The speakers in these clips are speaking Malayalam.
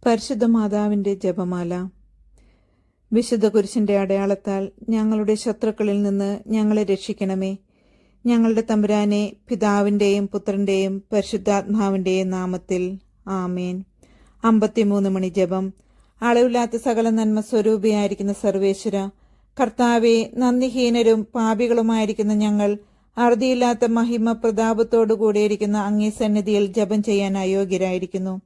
പരിശുദ്ധ മാതാവിന്റെ ജപമാല. വിശുദ്ധ കുരിശിന്റെ അടയാളത്താൽ ഞങ്ങളുടെ ശത്രുക്കളിൽ നിന്ന് ഞങ്ങളെ രക്ഷിക്കണമേ. ഞങ്ങളുടെ തമ്പുരാനെ, പിതാവിന്റെയും പുത്രന്റെയും പരിശുദ്ധാത്മാവിന്റെയും നാമത്തിൽ ആമേൻ. 53 മണി ജപം. അളവില്ലാത്ത സകല നന്മ സ്വരൂപിയായിരിക്കുന്ന സർവേശ്വര, കർത്താവെ, നന്ദിഹീനരും പാപികളുമായിരിക്കുന്ന ഞങ്ങൾ അറുതിയില്ലാത്ത മഹിമ പ്രതാപത്തോടുകൂടിയിരിക്കുന്ന അങ്ങേ സന്നിധിയിൽ ജപം ചെയ്യാൻ അയോഗ്യരായിരിക്കുന്നു.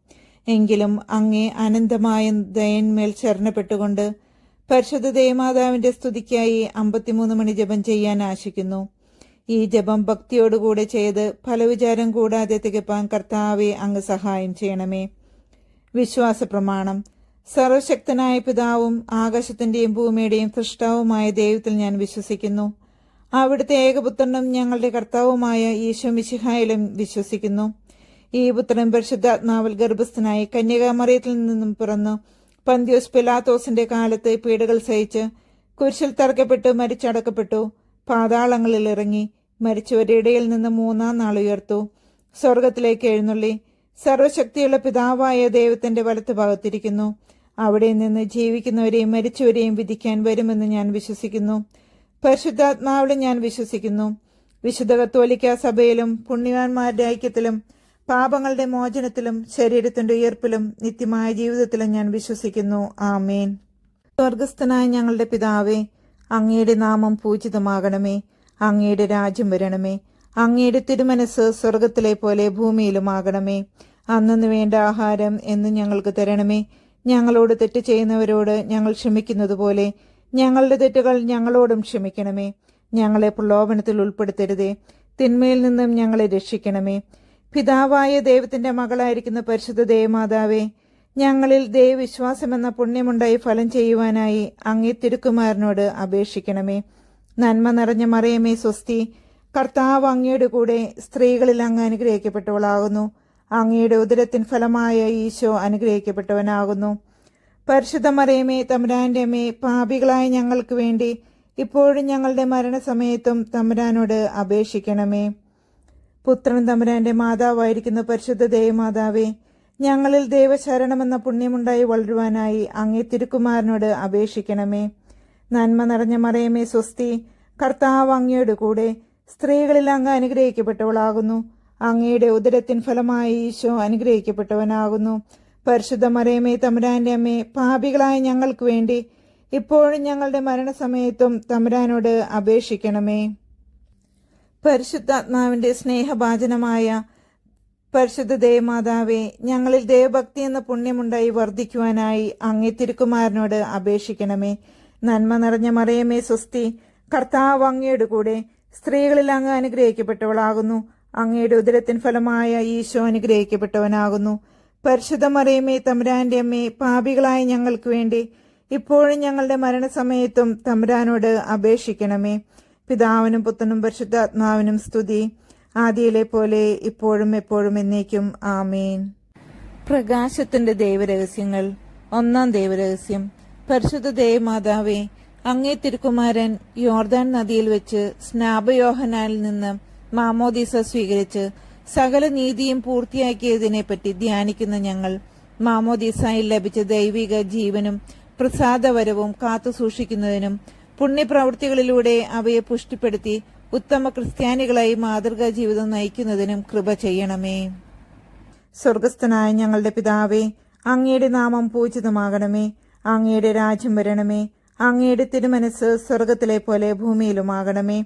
എങ്കിലും അങ്ങേ അനന്തമായ ദയന്മേൽ ശരണപ്പെട്ടുകൊണ്ട് പരിശുദ്ധ ദേവമാതാവിന്റെ സ്തുതിക്കായി 53 മണി ജപം ചെയ്യാൻ ആശിക്കുന്നു. ഈ ജപം ഭക്തിയോടുകൂടെ ചെയ്ത് ഫലവിചാരം കൂടാതെ തികപ്പാൻ കർത്താവെ അങ്ങ് സഹായം ചെയ്യണമേ. വിശ്വാസ പ്രമാണം. സർവശക്തനായ പിതാവും ആകാശത്തിന്റെയും ഭൂമിയുടെയും സൃഷ്ടാവുമായ ദൈവത്തിൽ ഞാൻ വിശ്വസിക്കുന്നു. അവിടുത്തെ ഏകപുത്രനും ഞങ്ങളുടെ കർത്താവുമായ ഈശോ മിശിഹായിലും വിശ്വസിക്കുന്നു. ഈ പുത്രൻ പരിശുദ്ധാത്മാവിൽ ഗർഭസ്ഥനായി കന്യകാമറിയത്തിൽ നിന്നും പിറന്നു പന്തിയോസ് പിലാത്തോസിന്റെ കാലത്ത് പീഡകൾ സഹിച്ച് കുരിശിൽ തറക്കപ്പെട്ടു മരിച്ചടക്കപ്പെട്ടു. പാതാളങ്ങളിൽ ഇറങ്ങി മരിച്ചവരുടെ ഇടയിൽ നിന്ന് 3-ാം നാൾ ഉയർത്തു. സ്വർഗത്തിലേക്ക് എഴുന്നള്ളി സർവശക്തിയുള്ള പിതാവായ ദൈവത്തിന്റെ വലത്ത് ഭാഗത്തിരിക്കുന്നു. അവിടെ നിന്ന് ജീവിക്കുന്നവരെയും മരിച്ചവരെയും വിധിക്കാൻ വരുമെന്ന് ഞാൻ വിശ്വസിക്കുന്നു. പരിശുദ്ധാത്മാവിലും ഞാൻ വിശ്വസിക്കുന്നു. വിശുദ്ധ കത്തോലിക്ക സഭയിലും പുണ്യവാന്മാരുടെ ഐക്യത്തിലും പാപങ്ങളുടെ മോചനത്തിലും ശരീരത്തിന്റെ ഉയർപ്പിലും നിത്യമായ ജീവിതത്തിലും ഞാൻ വിശ്വസിക്കുന്നു. ആമേൻ. സ്വർഗസ്ഥനായ ഞങ്ങളുടെ പിതാവേ, അങ്ങയുടെ നാമം പൂജിതമാകണമേ. അങ്ങയുടെ രാജ്യം വരണമേ. അങ്ങയുടെ തിരുമനസ് സ്വർഗത്തിലെ പോലെ ഭൂമിയിലുമാകണമേ. അന്നു വേണ്ട ആഹാരം എന്നും ഞങ്ങൾക്ക് തരണമേ. ഞങ്ങളോട് തെറ്റ് ചെയ്യുന്നവരോട് ഞങ്ങൾ ക്ഷമിക്കുന്നത് പോലെ ഞങ്ങളുടെ തെറ്റുകൾ ഞങ്ങളോടും ക്ഷമിക്കണമേ. ഞങ്ങളെ പ്രലോഭനത്തിൽ ഉൾപ്പെടുത്തരുതേ, തിന്മയിൽ നിന്നും ഞങ്ങളെ രക്ഷിക്കണമേ. പിതാവായ ദൈവത്തിന്റെ മകളായിരിക്കുന്ന പരിശുദ്ധ ദേവമാതാവേ, ഞങ്ങളിൽ ദൈവവിശ്വാസമെന്ന പുണ്യമുണ്ടായി ഫലം ചെയ്യുവാനായി അങ്ങേ തിരുക്കുമാരനോട് അപേക്ഷിക്കണമേ. നന്മ നിറഞ്ഞ മറിയമേ സ്വസ്തി, കർത്താവ് അങ്ങയുടെ കൂടെ സ്ത്രീകളിൽ അങ്ങ് അനുഗ്രഹിക്കപ്പെട്ടവളാകുന്നു. അങ്ങയുടെ ഉദരത്തിൻ ഫലമായ ഈശോ അനുഗ്രഹിക്കപ്പെട്ടവനാകുന്നു. പരിശുദ്ധ മറിയമേ, തമ്പുരാന്റെ അമ്മേ, പാപികളായ ഞങ്ങൾക്ക് വേണ്ടി ഇപ്പോഴും ഞങ്ങളുടെ മരണസമയത്തും തമ്പുരാനോട് അപേക്ഷിക്കണമേ. പുത്രൻ തമ്പുരാന്റെ മാതാവായിരിക്കുന്ന പരിശുദ്ധ ദേവമാതാവേ, ഞങ്ങളിൽ ദൈവശരണമെന്ന പുണ്യമുണ്ടായി വളരുവാനായി അങ്ങേ തിരുക്കുമാരനോട് അപേക്ഷിക്കണമേ. നന്മ നിറഞ്ഞ മറിയമേ സ്വസ്തി, കർത്താവ് അങ്ങയുടെ കൂടെ സ്ത്രീകളിൽ അങ്ങ് അനുഗ്രഹിക്കപ്പെട്ടവളാകുന്നു. അങ്ങയുടെ ഉദരത്തിൻ ഫലമായി ഈശോ അനുഗ്രഹിക്കപ്പെട്ടവനാകുന്നു. പരിശുദ്ധ മറിയമേ, തമ്പുരാന്റെ അമ്മേ, പാപികളായ ഞങ്ങൾക്ക് വേണ്ടി ഇപ്പോഴും ഞങ്ങളുടെ മരണസമയത്തും തമ്പുരാനോട് അപേക്ഷിക്കണമേ. പരിശുദ്ധാത്മാവിന്റെ സ്നേഹഭാജനമായ പരിശുദ്ധ ദേവമാതാവേ, ഞങ്ങളിൽ ദേവഭക്തി എന്ന പുണ്യമുണ്ടായി വർദ്ധിക്കുവാനായി അങ്ങേ തിരുക്കുമാരനോട് അപേക്ഷിക്കണമേ. നന്മ നിറഞ്ഞ മറിയമേ സ്വസ്തി, കർത്താവ് അങ്ങയുടെ കൂടെ സ്ത്രീകളിൽ അങ്ങ് അനുഗ്രഹിക്കപ്പെട്ടവളാകുന്നു. അങ്ങയുടെ ഉദരത്തിൻ ഫലമായ ഈശോ അനുഗ്രഹിക്കപ്പെട്ടവനാകുന്നു. പരിശുദ്ധ മറിയമേ, തമ്പുരാന്റെ അമ്മേ, പാപികളായ ഞങ്ങൾക്ക് വേണ്ടി ഇപ്പോഴും ഞങ്ങളുടെ മരണസമയത്തും തമ്പുരാനോട് അപേക്ഷിക്കണമേ. പിതാവിനും പുത്രനും പരിശുദ്ധാത്മാവിനും സ്തുതി, ആദിയിലെ പോലെ ഇപ്പോഴും എപ്പോഴും എന്നേക്കും. ആമേൻ. പ്രകാശത്തിന്റെ ദൈവരഹസ്യങ്ങൾ. 1-ാം ദൈവരഹസ്യം. പരിശുദ്ധ ദേവമാതാവേ, അങ്ങേ തിരുക്കുമാരൻ യോർദാൻ നദിയിൽ വെച്ച് സ്നാപയോഹനാനിൽ നിന്ന് മാമോദീസ സ്വീകരിച്ച് സകല നീതിയും പൂർത്തിയാക്കിയതിനെപ്പറ്റി ധ്യാനിക്കുന്ന ഞങ്ങൾ മാമോദീസായിൽ ലഭിച്ച ദൈവിക ജീവനും പ്രസാദവരവും കാത്തു സൂക്ഷിക്കുന്നതിനും പുണ്യപ്രവൃത്തികളിലൂടെ അവയെ പുഷ്ടിപ്പെടുത്തി ഉത്തമ ക്രിസ്ത്യാനികളായി മാതൃകാ ജീവിതം നയിക്കുന്നതിനും കൃപ ചെയ്യണമേ. സ്വർഗസ്ഥനായ ഞങ്ങളുടെ പിതാവേ, അങ്ങയുടെ നാമം പൂജിതമാകണമേ. അങ്ങയുടെ രാജ്യം വരണമേ. അങ്ങയുടെ തിരുമനസ് സ്വർഗത്തിലെ പോലെ ഭൂമിയിലുമാകണമേ.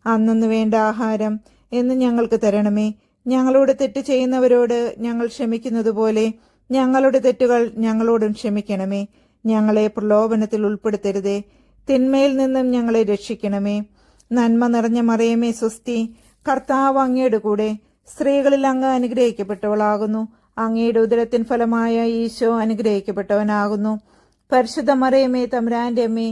അന്നു വേണ്ട ആഹാരം എന്ന് ഞങ്ങൾക്ക് തരണമേ. ഞങ്ങളോട് തെറ്റ് ചെയ്യുന്നവരോട് ഞങ്ങൾ ക്ഷമിക്കുന്നത് പോലെ ഞങ്ങളുടെ തെറ്റുകൾ ഞങ്ങളോടും ക്ഷമിക്കണമേ. ഞങ്ങളെ പ്രലോഭനത്തിൽ ഉൾപ്പെടുത്തരുതേ, തിന്മയിൽ നിന്നും ഞങ്ങളെ രക്ഷിക്കണമേ. നന്മ നിറഞ്ഞ മറിയമേ സ്വസ്തി, കർത്താവ് അങ്ങയുടെ കൂടെ സ്ത്രീകളിൽ അങ്ങ് അനുഗ്രഹിക്കപ്പെട്ടവളാകുന്നു. അങ്ങയുടെ ഉദരത്തിൻ ഫലമായ ഈശോ അനുഗ്രഹിക്കപ്പെട്ടവനാകുന്നു. പരിശുദ്ധ മറിയമേ, തമ്പുരാന്റെ അമ്മേ,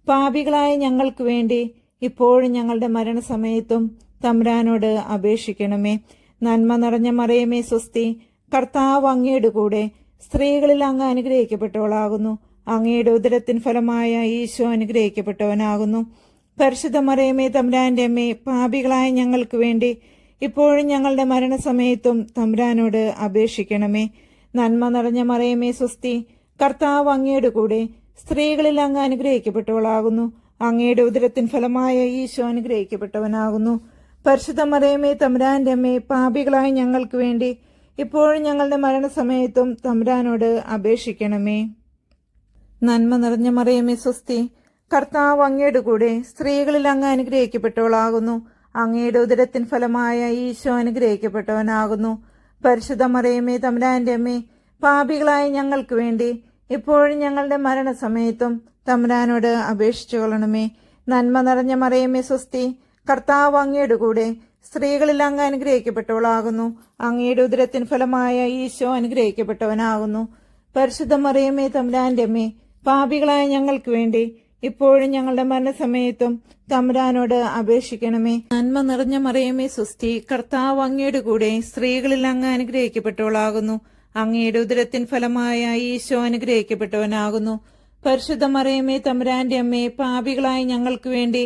പാപികളായ ഞങ്ങൾക്ക് വേണ്ടി ഇപ്പോഴും ഞങ്ങളുടെ മരണസമയത്തും തമ്പുരാനോട് അപേക്ഷിക്കണമേ. നന്മ നിറഞ്ഞ മറിയമേ സ്വസ്തി, കർത്താവ് അങ്ങയുടെ കൂടെ സ്ത്രീകളിൽ അങ്ങ് അനുഗ്രഹിക്കപ്പെട്ടവളാകുന്നു. അങ്ങയുടെ ഉദരത്തിൻ ഫലമായ ഈശോ അനുഗ്രഹിക്കപ്പെട്ടവനാകുന്നു. പരിശുദ്ധ മറിയമേ, തമ്പുരാന്റെ അമ്മേ, പാപികളായ ഞങ്ങൾക്ക് വേണ്ടി ഇപ്പോഴും ഞങ്ങളുടെ മരണസമയത്തും തമ്പുരാനോട് അപേക്ഷിക്കണമേ. നന്മ നിറഞ്ഞ മറിയമേ സ്വസ്തി, കർത്താവ് അങ്ങയുടെ കൂടെ, സ്ത്രീകളിൽ അങ്ങ് അനുഗ്രഹിക്കപ്പെട്ടവളാകുന്നു. അങ്ങയുടെ ഉദരത്തിൻ ഫലമായ ഈശോ അനുഗ്രഹിക്കപ്പെട്ടവനാകുന്നു. പരിശുദ്ധ മറിയമേ തമ്പുരാന്റെ അമ്മേ, പാപികളായ ഞങ്ങൾക്ക് വേണ്ടി ഇപ്പോഴും ഞങ്ങളുടെ മരണസമയത്തും തമ്പുരാനോട് അപേക്ഷിക്കണമേ. നന്മ നിറഞ്ഞ മറിയമേ സ്വസ്തി, കർത്താവ് അങ്ങയുടെ കൂടെ, സ്ത്രീകളിൽ അങ്ങ് അനുഗ്രഹിക്കപ്പെട്ടവളാകുന്നു. അങ്ങയുടെ ഉദരത്തിൻ ഫലമായ ഈശോ അനുഗ്രഹിക്കപ്പെട്ടവനാകുന്നു. പരിശുദ്ധ മറിയമേ തമ്പുരാന്റെ അമ്മേ, പാപികളായ ഞങ്ങൾക്ക് വേണ്ടി ഇപ്പോഴും ഞങ്ങളുടെ മരണസമയത്തും തമ്പുരാനോട് അപേക്ഷിച്ചു കൊള്ളണമേ. നന്മ നിറഞ്ഞ മറിയമേ സ്വസ്തി, കർത്താവ് അങ്ങയുടെ കൂടെ, സ്ത്രീകളിൽ അങ്ങ് അനുഗ്രഹിക്കപ്പെട്ടവളാകുന്നു. അങ്ങയുടെ ഉദരത്തിൻ ഫലമായ ഈശോ അനുഗ്രഹിക്കപ്പെട്ടവനാകുന്നു. പരിശുദ്ധ മറിയമേ തമ്പുരാന്റെ അമ്മേ, പാപികളായ ഞങ്ങൾക്ക് വേണ്ടി ഇപ്പോഴും ഞങ്ങളുടെ മരണസമയത്തും തമ്പുരാനോട് അപേക്ഷിക്കണമേ. നന്മ നിറഞ്ഞ മറിയമേ സ്വസ്തി, കർത്താവ് അങ്ങയുടെ കൂടെ, സ്ത്രീകളിൽ അങ്ങ് അനുഗ്രഹിക്കപ്പെട്ടവളാകുന്നു. അങ്ങയുടെ ഉദരത്തിൻ ഫലമായ ഈശോ അനുഗ്രഹിക്കപ്പെട്ടവനാകുന്നു. പരിശുദ്ധ മറിയമേ തമ്പുരാന്റെ അമ്മേ, പാപികളായ ഞങ്ങൾക്ക് വേണ്ടി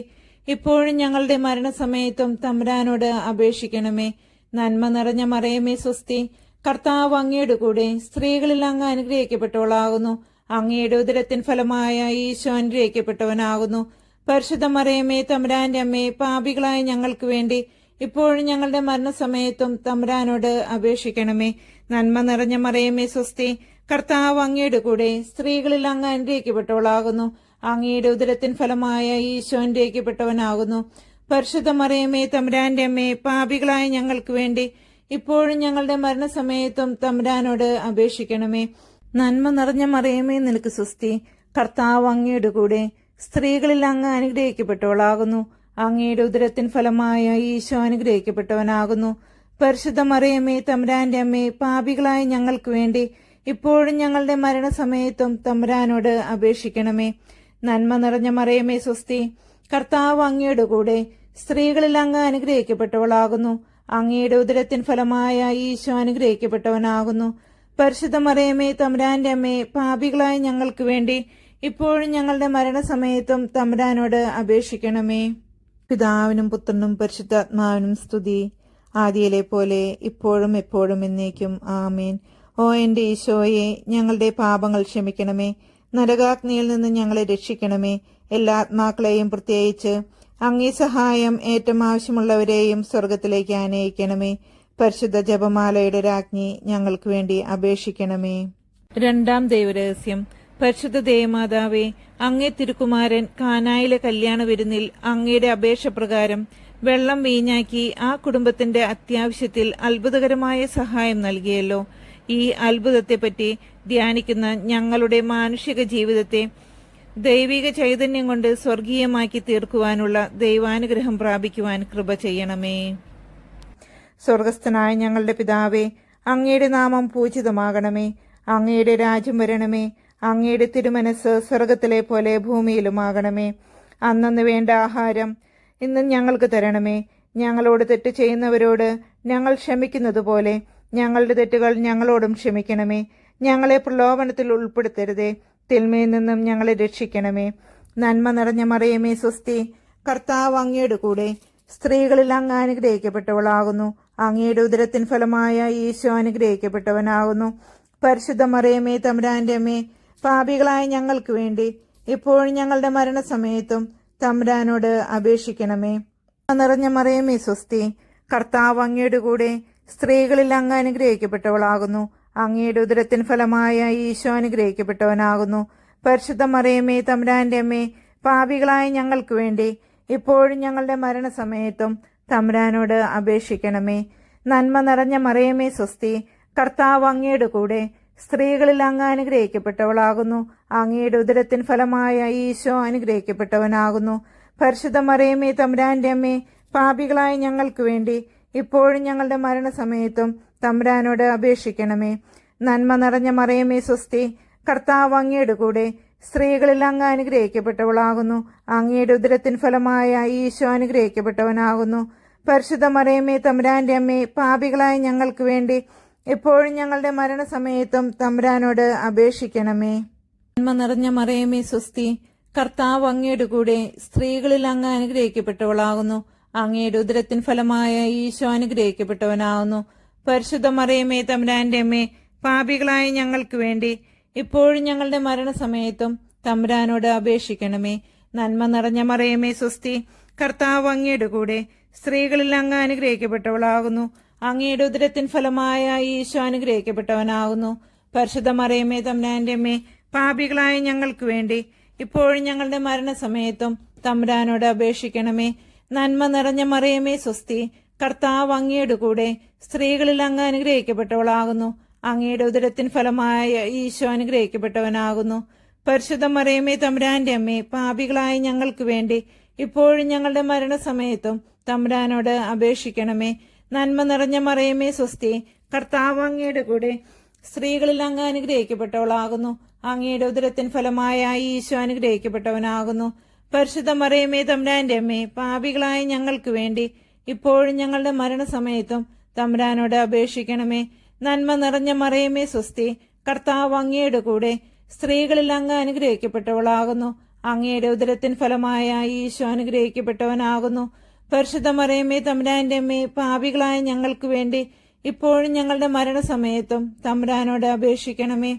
ഇപ്പോഴും ഞങ്ങളുടെ മരണസമയത്തും തമ്പുരാനോട് അപേക്ഷിക്കണമേ. നന്മ നിറഞ്ഞ മറിയമേ സ്വസ്തി, കർത്താവ് അങ്ങയുടെ കൂടെ, സ്ത്രീകളിൽ അങ്ങ് അനുഗ്രഹിക്കപ്പെട്ടവളാകുന്നു. അങ്ങയുടെ ഉദരത്തിൻ ഫലമായ ഈശോ അനുഗ്രഹിക്കപ്പെട്ടവനാകുന്നു. പരിശുദ്ധ മറിയമേ തമ്പുരാന്റെ അമ്മേ, പാപികളായ ഞങ്ങൾക്ക് വേണ്ടി ഇപ്പോഴും ഞങ്ങളുടെ മരണസമയത്തും തമ്പുരാനോട് അപേക്ഷിക്കണമേ. നന്മ നിറഞ്ഞ മറിയമേ സ്വസ്തി, കർത്താവ് അങ്ങയുടെ കൂടെ, സ്ത്രീകളിൽ അങ്ങ് അനുഗ്രഹിക്കപ്പെട്ടവളാകുന്നു. അങ്ങയുടെ ഉദരത്തിൻ ഫലമായ ഈശോ അനുഗ്രഹിക്കപ്പെട്ടവനാകുന്നു. പരിശുദ്ധ മറിയമേ തമ്പുരാന്റെ അമ്മേ, പാപികളായ ഞങ്ങൾക്ക് വേണ്ടി ഇപ്പോഴും ഞങ്ങളുടെ മരണസമയത്തും തമ്പുരാനോട് അപേക്ഷിക്കണമേ. നന്മ നിറഞ്ഞ മറിയമേ നിനക്ക് സ്വസ്തി, കർത്താവ് അങ്ങയുടെ കൂടെ, സ്ത്രീകളിൽ അങ്ങ് അനുഗ്രഹിക്കപ്പെട്ടവളാകുന്നു. അങ്ങയുടെ ഉദരത്തിൻ ഫലമായ ഈശോ അനുഗ്രഹിക്കപ്പെട്ടവനാകുന്നു. പരിശുദ്ധ മറിയമേ തമ്പുരാന്റെ അമ്മേ, പാപികളായ ഞങ്ങൾക്ക് വേണ്ടി ഇപ്പോഴും ഞങ്ങളുടെ മരണസമയത്തും തമ്പുരാനോട് അപേക്ഷിക്കണമേ. നന്മ നിറഞ്ഞ മറിയമേ സ്വസ്തി, കർത്താവ് അങ്ങയുടെ കൂടെ, സ്ത്രീകളിൽ അങ്ങ് അനുഗ്രഹിക്കപ്പെട്ടവളാകുന്നു. അങ്ങയുടെ ഉദരത്തിൻ ഫലമായ ഈശോ അനുഗ്രഹിക്കപ്പെട്ടവനാകുന്നു. പരിശുദ്ധ മറിയമേ തമ്പുരാന്റെ അമ്മേ, പാപികളായ ഞങ്ങൾക്ക് വേണ്ടി ഇപ്പോഴും ഞങ്ങളുടെ മരണസമയത്തും തമ്പുരാനോട് അപേക്ഷിക്കണമേ. പിതാവിനും പുത്രനും പരിശുദ്ധാത്മാവിനും സ്തുതി, ആദിയിലെ പോലെ ഇപ്പോഴും എപ്പോഴും എന്നേക്കും ആമേൻ. ഓ എന്റെ ഈശോയെ, ഞങ്ങളുടെ പാപങ്ങൾ ക്ഷമിക്കണമേ. നരകാഗ്നിയിൽ നിന്ന് ഞങ്ങളെ രക്ഷിക്കണമേ. എല്ലാ ആത്മാക്കളെയും, പ്രത്യേകിച്ച് അങ്ങേ സഹായം ഏറ്റവും ആവശ്യമുള്ളവരെയും സ്വർഗത്തിലേക്ക് ആനയിക്കണമേ. പരിശുദ്ധ ജപമാലയുടെ രാജ്ഞി, ഞങ്ങൾക്ക് വേണ്ടി അപേക്ഷിക്കണമേ. രണ്ടാം ദൈവരഹസ്യം. പരിശുദ്ധ ദേവമാതാവേ, അങ്ങേ തിരുക്കുമാരൻ കാനായിലെ കല്യാണ വിരുന്നിൽ അങ്ങയുടെ അപേക്ഷ പ്രകാരം വെള്ളം വീഞ്ഞാക്കി ആ കുടുംബത്തിന്റെ അത്യാവശ്യത്തിൽ അത്ഭുതകരമായ സഹായം നൽകിയല്ലോ. ഈ അത്ഭുതത്തെപ്പറ്റി ധ്യാനിക്കുന്ന ഞങ്ങളുടെ മാനുഷിക ജീവിതത്തെ ദൈവിക ചൈതന്യം കൊണ്ട് സ്വർഗീയമാക്കി തീർക്കുവാനുള്ള ദൈവാനുഗ്രഹം പ്രാപിക്കുവാൻ കൃപ ചെയ്യണമേ. സ്വർഗസ്ഥനായ ഞങ്ങളുടെ പിതാവേ, അങ്ങയുടെ നാമം പൂജിതമാകണമേ. അങ്ങയുടെ രാജ്യം വരണമേ. അങ്ങയുടെ തിരുമനസ് സ്വർഗത്തിലെ പോലെ ഭൂമിയിലുമാകണമേ. അന്നന്ന് വേണ്ട ആഹാരം ഇന്ന് ഞങ്ങൾക്ക് തരണമേ. ഞങ്ങളോട് തെറ്റ് ചെയ്യുന്നവരോട് ഞങ്ങൾ ക്ഷമിക്കുന്നത് പോലെ ഞങ്ങളുടെ തെറ്റുകൾ ഞങ്ങളോടും ക്ഷമിക്കണമേ. ഞങ്ങളെ പ്രലോഭനത്തിൽ ഉൾപ്പെടുത്തരുതേ, തിന്മയിൽ നിന്നും ഞങ്ങളെ രക്ഷിക്കണമേ. നന്മ നിറഞ്ഞ മറിയമേ സ്വസ്തി, കർത്താവ് അങ്ങയുടെ കൂടെ, സ്ത്രീകളിൽ അങ്ങ് അനുഗ്രഹിക്കപ്പെട്ടവളാകുന്നു. അങ്ങയുടെ ഉദരത്തിൻ ഫലമായ ഈശോ അനുഗ്രഹിക്കപ്പെട്ടവനാകുന്നു. പരിശുദ്ധ മറിയമേ തമ്പുരാന്റെ അമ്മേ, പാപികളായ ഞങ്ങൾക്ക് വേണ്ടി ഇപ്പോഴും ഞങ്ങളുടെ മരണസമയത്തും തമ്പുരാനോട് അപേക്ഷിക്കണമേ. നിറഞ്ഞ മറിയമേ സ്വസ്തി, കർത്താവ് അങ്ങയുടെ കൂടെ, സ്ത്രീകളിൽ അങ്ങ് അനുഗ്രഹിക്കപ്പെട്ടവളാകുന്നു. അങ്ങയുടെ ഉദരത്തിൻ ഫലമായ ഈശോ അനുഗ്രഹിക്കപ്പെട്ടവനാകുന്നു. പരിശുദ്ധ മറിയമേ തമ്പുരാന്റെ അമ്മേ, പാപികളായ ഞങ്ങൾക്ക് വേണ്ടി ഇപ്പോഴും ഞങ്ങളുടെ മരണസമയത്തും തമ്പുരാനോട് അപേക്ഷിക്കണമേ. നന്മ നിറഞ്ഞ മറിയമേ സ്വസ്തി, കർത്താവ് അങ്ങയുടെ കൂടെ, സ്ത്രീകളിൽ അങ്ങ് അനുഗ്രഹിക്കപ്പെട്ടവളാകുന്നു. അങ്ങയുടെ ഉദരത്തിൻ ഫലമായ ഈശോ അനുഗ്രഹിക്കപ്പെട്ടവനാകുന്നു. പരിശുദ്ധ മറിയമേ തമ്പുരാന്റെ അമ്മേ, പാപികളായ ഞങ്ങൾക്ക് വേണ്ടി ഇപ്പോഴും ഞങ്ങളുടെ മരണസമയത്തും തമ്പുരാനോട് അപേക്ഷിക്കണമേ. നന്മ നിറഞ്ഞ മറിയമേ സ്വസ്തി, കർത്താവ് അങ്ങയുടെ കൂടെ, സ്ത്രീകളിൽ അങ്ങ് അനുഗ്രഹിക്കപ്പെട്ടവളാകുന്നു. അങ്ങയുടെ ഉദരത്തിൻ ഫലമായ ഈശോ അനുഗ്രഹിക്കപ്പെട്ടവനാകുന്നു. പരിശുദ്ധ മറിയമേ തമ്പുരാന്റെ അമ്മേ, പാപികളായ ഞങ്ങൾക്ക് വേണ്ടി ഇപ്പോഴും ഞങ്ങളുടെ മരണസമയത്തും തമ്പുരാനോട് അപേക്ഷിക്കണമേ. നന്മ നിറഞ്ഞ മറിയമേ സ്വസ്തി, കർത്താവ് അങ്ങയുടെ കൂടെ, സ്ത്രീകളിൽ അങ്ങ് അനുഗ്രഹിക്കപ്പെട്ടവളാകുന്നു. അങ്ങയുടെ ഉദരത്തിൻ ഫലമായ ഈശോ അനുഗ്രഹിക്കപ്പെട്ടവനാകുന്നു. പരിശുദ്ധ മറിയമേ തമ്പുരാന്റെ അമ്മേ, പാപികളായ ഞങ്ങൾക്ക് വേണ്ടി ഇപ്പോഴും ഞങ്ങളുടെ മരണസമയത്തും തമ്പുരാനോട് അപേക്ഷിക്കണമേ. നന്മ നിറഞ്ഞ മറിയമേ സ്വസ്തി, കർത്താവ് അങ്ങയുടെ കൂടെ സ്ത്രീകളിൽ അങ്ങ് അനുഗ്രഹിക്കപ്പെട്ടവളാകുന്നു. അങ്ങയുടെ ഉദരത്തിൻ ഫലമായ ഈശോ അനുഗ്രഹിക്കപ്പെട്ടവനാകുന്നു. പരിശുദ്ധ മറിയമേ തമ്പുരാന്റെ അമ്മേ, പാപികളായ ഞങ്ങൾക്ക് വേണ്ടി ഇപ്പോഴും ഞങ്ങളുടെ മരണസമയത്തും തമ്പുരാനോട് അപേക്ഷിക്കണമേ. നന്മ നിറഞ്ഞ മറിയമേ സ്വസ്തി, കർത്താവ് അങ്ങയുടെ കൂടെ സ്ത്രീകളിൽ അങ്ങ് അനുഗ്രഹിക്കപ്പെട്ടവളാകുന്നു. അങ്ങയുടെ ഉദരത്തിൻ ഫലമായ ഈശോ അനുഗ്രഹിക്കപ്പെട്ടവനാകുന്നു. പരിശുദ്ധ മറിയമേ തമ്പുരാന്റെ അമ്മേ, പാപികളായ ഞങ്ങൾക്ക് വേണ്ടി ഇപ്പോഴും ഞങ്ങളുടെ മരണസമയത്തും തമ്പുരാനോട് അപേക്ഷിക്കണമേ. നന്മ നിറഞ്ഞ മറിയമേ സ്വസ്തി, കർത്താവ് അങ്ങയുടെ കൂടെ സ്ത്രീകളിൽ അങ്ങ് അനുഗ്രഹിക്കപ്പെട്ടവളാകുന്നു. അങ്ങയുടെ ഉദരത്തിൻ ഫലമായ ഈശോ അനുഗ്രഹിക്കപ്പെട്ടവനാകുന്നു. പരിശുദ്ധ മറിയമേ തമ്പുരാന്റെ അമ്മേ, പാപികളായ ഞങ്ങൾക്ക് വേണ്ടി ഇപ്പോഴും ഞങ്ങളുടെ മരണസമയത്തും തമ്പുരാനോട് അപേക്ഷിക്കണമേ. നന്മ നിറഞ്ഞ മറിയമേ സ്വസ്തി, കർത്താവ് അങ്ങയുടെ കൂടെ സ്ത്രീകളിൽ അങ്ങ് അനുഗ്രഹിക്കപ്പെട്ടവളാകുന്നു. അങ്ങയുടെ ഉദരത്തിൻ ഫലമായ ഈശോ അനുഗ്രഹിക്കപ്പെട്ടവനാകുന്നു. പരിശുദ്ധ മറിയമേ തമ്പുരാന്റെ അമ്മേ, പാപികളായ ഞങ്ങൾക്ക് വേണ്ടി ഇപ്പോഴും ഞങ്ങളുടെ മരണസമയത്തും തമ്പുരാനോട് അപേക്ഷിക്കണമേ.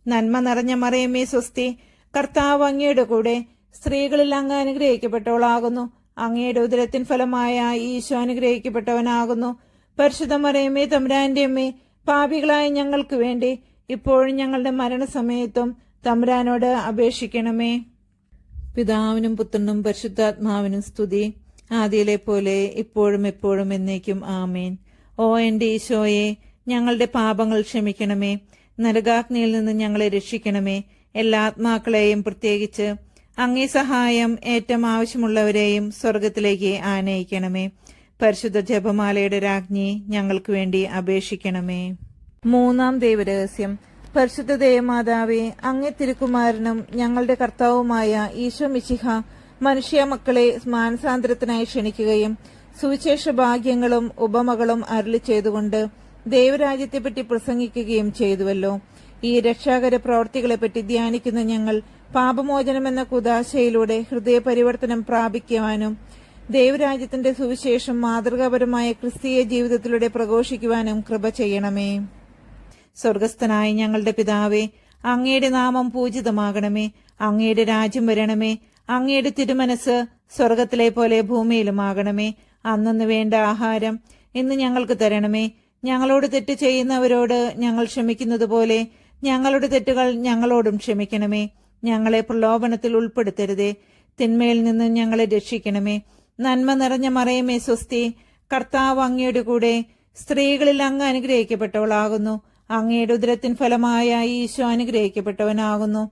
നന്മ നിറഞ്ഞ മറിയമേ സ്വസ്തി, കർത്താവ് അങ്ങയുടെ കൂടെ സ്ത്രീകളിൽ അങ്ങ് അനുഗ്രഹിക്കപ്പെട്ടവളാകുന്നു. അങ്ങയുടെ ഉദരത്തിൻ ഫലമായ ഈശോ അനുഗ്രഹിക്കപ്പെട്ടവനാകുന്നു. പരിശുദ്ധ മറിയമേ തമ്പുരാന്റെ അമ്മേ, പാപികളായ ഞങ്ങൾക്ക് വേണ്ടി ഇപ്പോഴും ഞങ്ങളുടെ മരണസമയത്തും തമ്പുരാനോട് അപേക്ഷിക്കണമേ. പിതാവിനും പുത്രനും പരിശുദ്ധാത്മാവിനും സ്തുതി, ആദിയിലെ പോലെ ഇപ്പോഴും എപ്പോഴും എന്നേക്കും ആമേൻ. ഓ എന്റെ ഈശോയെ, ഞങ്ങളുടെ പാപങ്ങൾ ക്ഷമിക്കണമേ. നരകാഗ്നിയിൽ നിന്ന് ഞങ്ങളെ രക്ഷിക്കണമേ. എല്ലാ ആത്മാക്കളെയും, പ്രത്യേകിച്ച് അങ്ങേ സഹായം ഏറ്റവും ആവശ്യമുള്ളവരെയും സ്വർഗത്തിലേക്ക് ആനയിക്കണമേ. പരിശുദ്ധ ജപമാലയുടെ രാജ്ഞി, ഞങ്ങൾക്ക് വേണ്ടി അപേക്ഷിക്കണമേ. മൂന്നാം ദൈവരഹസ്യം. പരിശുദ്ധ ദേവമാതാവേ, അങ്ങേ തിരുക്കുമാരനും ഞങ്ങളുടെ കർത്താവുമായ ഈശോ മിശിഹ മനുഷ്യ മക്കളെ മാനസാന്തരത്തിനായി ക്ഷണിക്കുകയും സുവിശേഷ ഭാഗ്യങ്ങളും ഉപമകളും അരുളി ചെയ്തുകൊണ്ട് ദൈവരാജ്യത്തെപ്പറ്റി പ്രസംഗിക്കുകയും ചെയ്തുവല്ലോ. ഈ രക്ഷാകര പ്രവർത്തികളെപ്പറ്റി ധ്യാനിക്കുന്ന ഞങ്ങൾ പാപമോചനമെന്ന കുദാശയിലൂടെ ഹൃദയപരിവർത്തനം പ്രാപിക്കുവാനും ദൈവരാജ്യത്തിന്റെ സുവിശേഷം മാതൃകാപരമായ ക്രിസ്തീയ ജീവിതത്തിലൂടെ പ്രഘോഷിക്കുവാനും കൃപ ചെയ്യണമേ. സ്വർഗസ്ഥനായ ഞങ്ങളുടെ പിതാവേ, അങ്ങയുടെ നാമം പൂജിതമാകണമേ. അങ്ങയുടെ രാജ്യം വരണമേ. അങ്ങയുടെ തിരുമനസ് സ്വർഗത്തിലെ പോലെ ഭൂമിയിലുമാകണമേ. അന്നന്ന് വേണ്ട ആഹാരം ഇന്ന് ഞങ്ങൾക്ക് തരണമേ. ഞങ്ങളോട് തെറ്റ് ചെയ്യുന്നവരോട് ഞങ്ങൾ ക്ഷമിക്കുന്നത് പോലെ ഞങ്ങളുടെ തെറ്റുകൾ ഞങ്ങളോടും ക്ഷമിക്കണമേ. ഞങ്ങളെ പ്രലോഭനത്തിൽ ഉൾപ്പെടുത്തരുതേ, തിന്മയിൽ നിന്ന് ഞങ്ങളെ രക്ഷിക്കണമേ. നന്മ നിറഞ്ഞ മറിയമേ സ്വസ്തി, കർത്താവ് അങ്ങയുടെ കൂടെ സ്ത്രീകളിൽ അങ്ങ് അനുഗ്രഹിക്കപ്പെട്ടവളാകുന്നു. അങ്ങയുടെ ഉദരത്തിൻ ഫലമായ ഈശോ അനുഗ്രഹിക്കപ്പെട്ടവനാകുന്നു.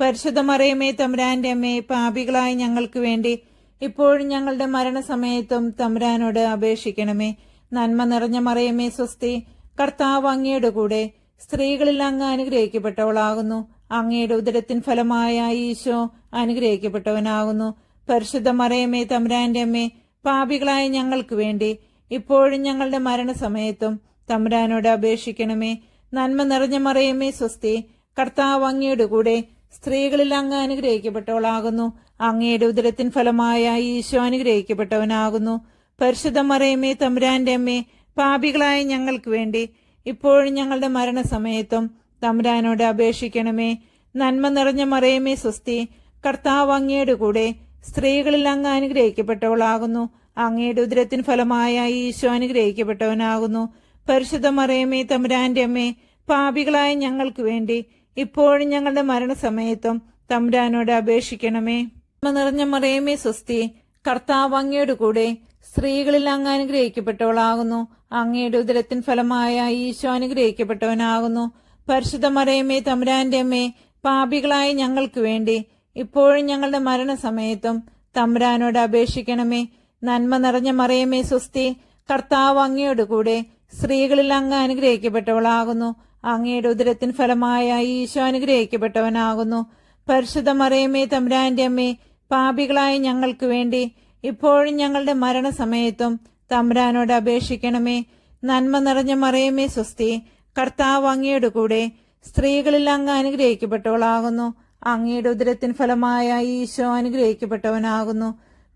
പരിശുദ്ധ മറിയമേ തമ്പുരാന്റെ അമ്മേ, പാപികളായ ഞങ്ങൾക്ക് വേണ്ടി ഇപ്പോഴും ഞങ്ങളുടെ മരണസമയത്തും തമ്പുരാനോട് അപേക്ഷിക്കണമേ. നന്മ നിറഞ്ഞ മറിയമേ സ്വസ്തി, കർത്താവ് അങ്ങയുടെ കൂടെ സ്ത്രീകളിൽ അങ്ങ് അനുഗ്രഹിക്കപ്പെട്ടവളാകുന്നു. അങ്ങയുടെ ഉദരത്തിൻ ഫലമായ ഈശോ അനുഗ്രഹിക്കപ്പെട്ടവനാകുന്നു. പരിശുദ്ധ മറിയമേ തമ്പുരാന്റെ അമ്മേ, പാപികളായ ഞങ്ങൾക്ക് വേണ്ടി ഇപ്പോഴും ഞങ്ങളുടെ മരണസമയത്തും തമ്പുരാനോട് അപേക്ഷിക്കണമേ. നന്മ നിറഞ്ഞ മറിയമേ സ്വസ്തി, കർത്താവ് അങ്ങയുടെ കൂടെ സ്ത്രീകളിൽ അങ്ങ് അനുഗ്രഹിക്കപ്പെട്ടവളാകുന്നു. അങ്ങയുടെ ഉദരത്തിൻ ഫലമായ ഈശോ അനുഗ്രഹിക്കപ്പെട്ടവനാകുന്നു. പരിശുദ്ധ മറിയമേ തമ്പുരാന്റെ അമ്മേ, പാപികളായ ഞങ്ങൾക്ക് വേണ്ടി ഇപ്പോഴും ഞങ്ങളുടെ മരണസമയത്തും തമ്പുരാനോട് അപേക്ഷിക്കണമേ. നന്മ നിറഞ്ഞ മറിയമേ സ്വസ്തി, കർത്താവ് അങ്ങയുടെ കൂടെ സ്ത്രീകളിൽ അങ്ങ് അനുഗ്രഹിക്കപ്പെട്ടവളാകുന്നു. അങ്ങയുടെ ഉദരത്തിൻ ഫലമായ ഈശോ അനുഗ്രഹിക്കപ്പെട്ടവനാകുന്നു. പരിശുദ്ധ മറിയമേ തമ്പുരാന്റെ അമ്മേ, പാപികളായ ഞങ്ങൾക്ക് വേണ്ടി ഇപ്പോഴും ഞങ്ങളുടെ മരണസമയത്തും തമ്പുരാനോട് അപേക്ഷിക്കണമേ. നന്മ നിറഞ്ഞ മറിയമേ സ്വസ്തി, കർത്താവ് അങ്ങയുടെ കൂടെ സ്ത്രീകളിൽ അങ്ങ് അനുഗ്രഹിക്കപ്പെട്ടവളാകുന്നു. അങ്ങയുടെ ഉദരത്തിൻ ഫലമായ ഈശോ അനുഗ്രഹിക്കപ്പെട്ടവനാകുന്നു. പരിശുദ്ധ മറിയമേ തമ്പുരാന്റെ അമ്മേ, പാപികളായ ഞങ്ങൾക്ക് വേണ്ടി ഇപ്പോഴും ഞങ്ങളുടെ മരണസമയത്തും തമ്പുരാനോട് അപേക്ഷിക്കണമേ. നന്മ നിറഞ്ഞ മറിയമേ സ്വസ്തി, കർത്താവ് അങ്ങയുടെ കൂടെ സ്ത്രീകളിൽ അങ്ങ് അനുഗ്രഹിക്കപ്പെട്ടവളാകുന്നു. അങ്ങയുടെ ഉദരത്തിൻ ഫലമായ ഈശോ അനുഗ്രഹിക്കപ്പെട്ടവനാകുന്നു. പരിശുദ്ധ മറിയമേ തമ്പുരാന്റെ അമ്മേ, പാപികളായ ഞങ്ങൾക്ക് വേണ്ടി ഇപ്പോഴും ഞങ്ങളുടെ മരണസമയത്തും തമ്പുരാനോട് അപേക്ഷിക്കണമേ. നന്മ നിറഞ്ഞ മറിയമേ സ്വസ്തി, കർത്താവ് അങ്ങയുടെ കൂടെ സ്ത്രീകളിൽ അങ്ങ് അനുഗ്രഹിക്കപ്പെട്ടവളാകുന്നു. അങ്ങയുടെ ഉദരത്തിൻ ഫലമായ ഈശോ അനുഗ്രഹിക്കപ്പെട്ടവനാകുന്നു.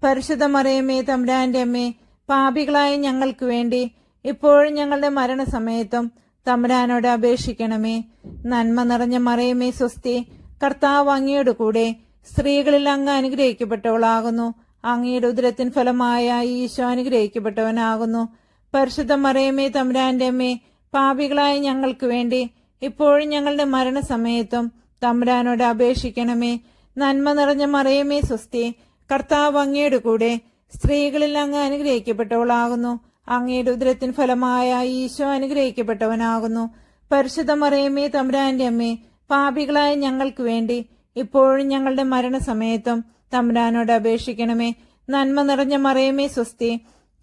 പരിശുദ്ധ മറിയമേ തമ്പുരാന്റെ അമ്മേ, പാപികളായ ഞങ്ങൾക്ക് വേണ്ടി ഇപ്പോഴും ഞങ്ങളുടെ മരണസമയത്തും തമ്പുരാനോട് അപേക്ഷിക്കണമേ. നന്മ നിറഞ്ഞ മറിയമേ സ്വസ്തി, കർത്താവ് അങ്ങയുടെ കൂടെ സ്ത്രീകളിൽ അങ്ങ് അനുഗ്രഹിക്കപ്പെട്ടവളാകുന്നു. അങ്ങയുടെ ഉദരത്തിൻ ഫലമായ ഈശോ അനുഗ്രഹിക്കപ്പെട്ടവനാകുന്നു. പരിശുദ്ധ മറിയമേ തമ്പുരാന്റെ അമ്മേ, പാപികളായ ഞങ്ങൾക്ക് വേണ്ടി ഇപ്പോഴും ഞങ്ങളുടെ മരണസമയത്തും തമ്പുരാനോട് അപേക്ഷിക്കണമേ. നന്മ നിറഞ്ഞ മറിയമേ സ്വസ്തി, കർത്താവ് അങ്ങയുടെ കൂടെ സ്ത്രീകളിൽ അങ്ങ് അനുഗ്രഹിക്കപ്പെട്ടവളാകുന്നു. അങ്ങയുടെ ഉദരത്തിൻ ഫലമായ ഈശോ അനുഗ്രഹിക്കപ്പെട്ടവനാകുന്നു. പരിശുദ്ധ മറിയമേ തമ്പുരാന്റെ അമ്മേ, പാപികളായ ഞങ്ങൾക്ക് വേണ്ടി ഇപ്പോഴും ഞങ്ങളുടെ മരണസമയത്തും തമ്പുരാനോട് അപേക്ഷിക്കണമേ. നന്മ നിറഞ്ഞ മറിയമേ സ്വസ്തി,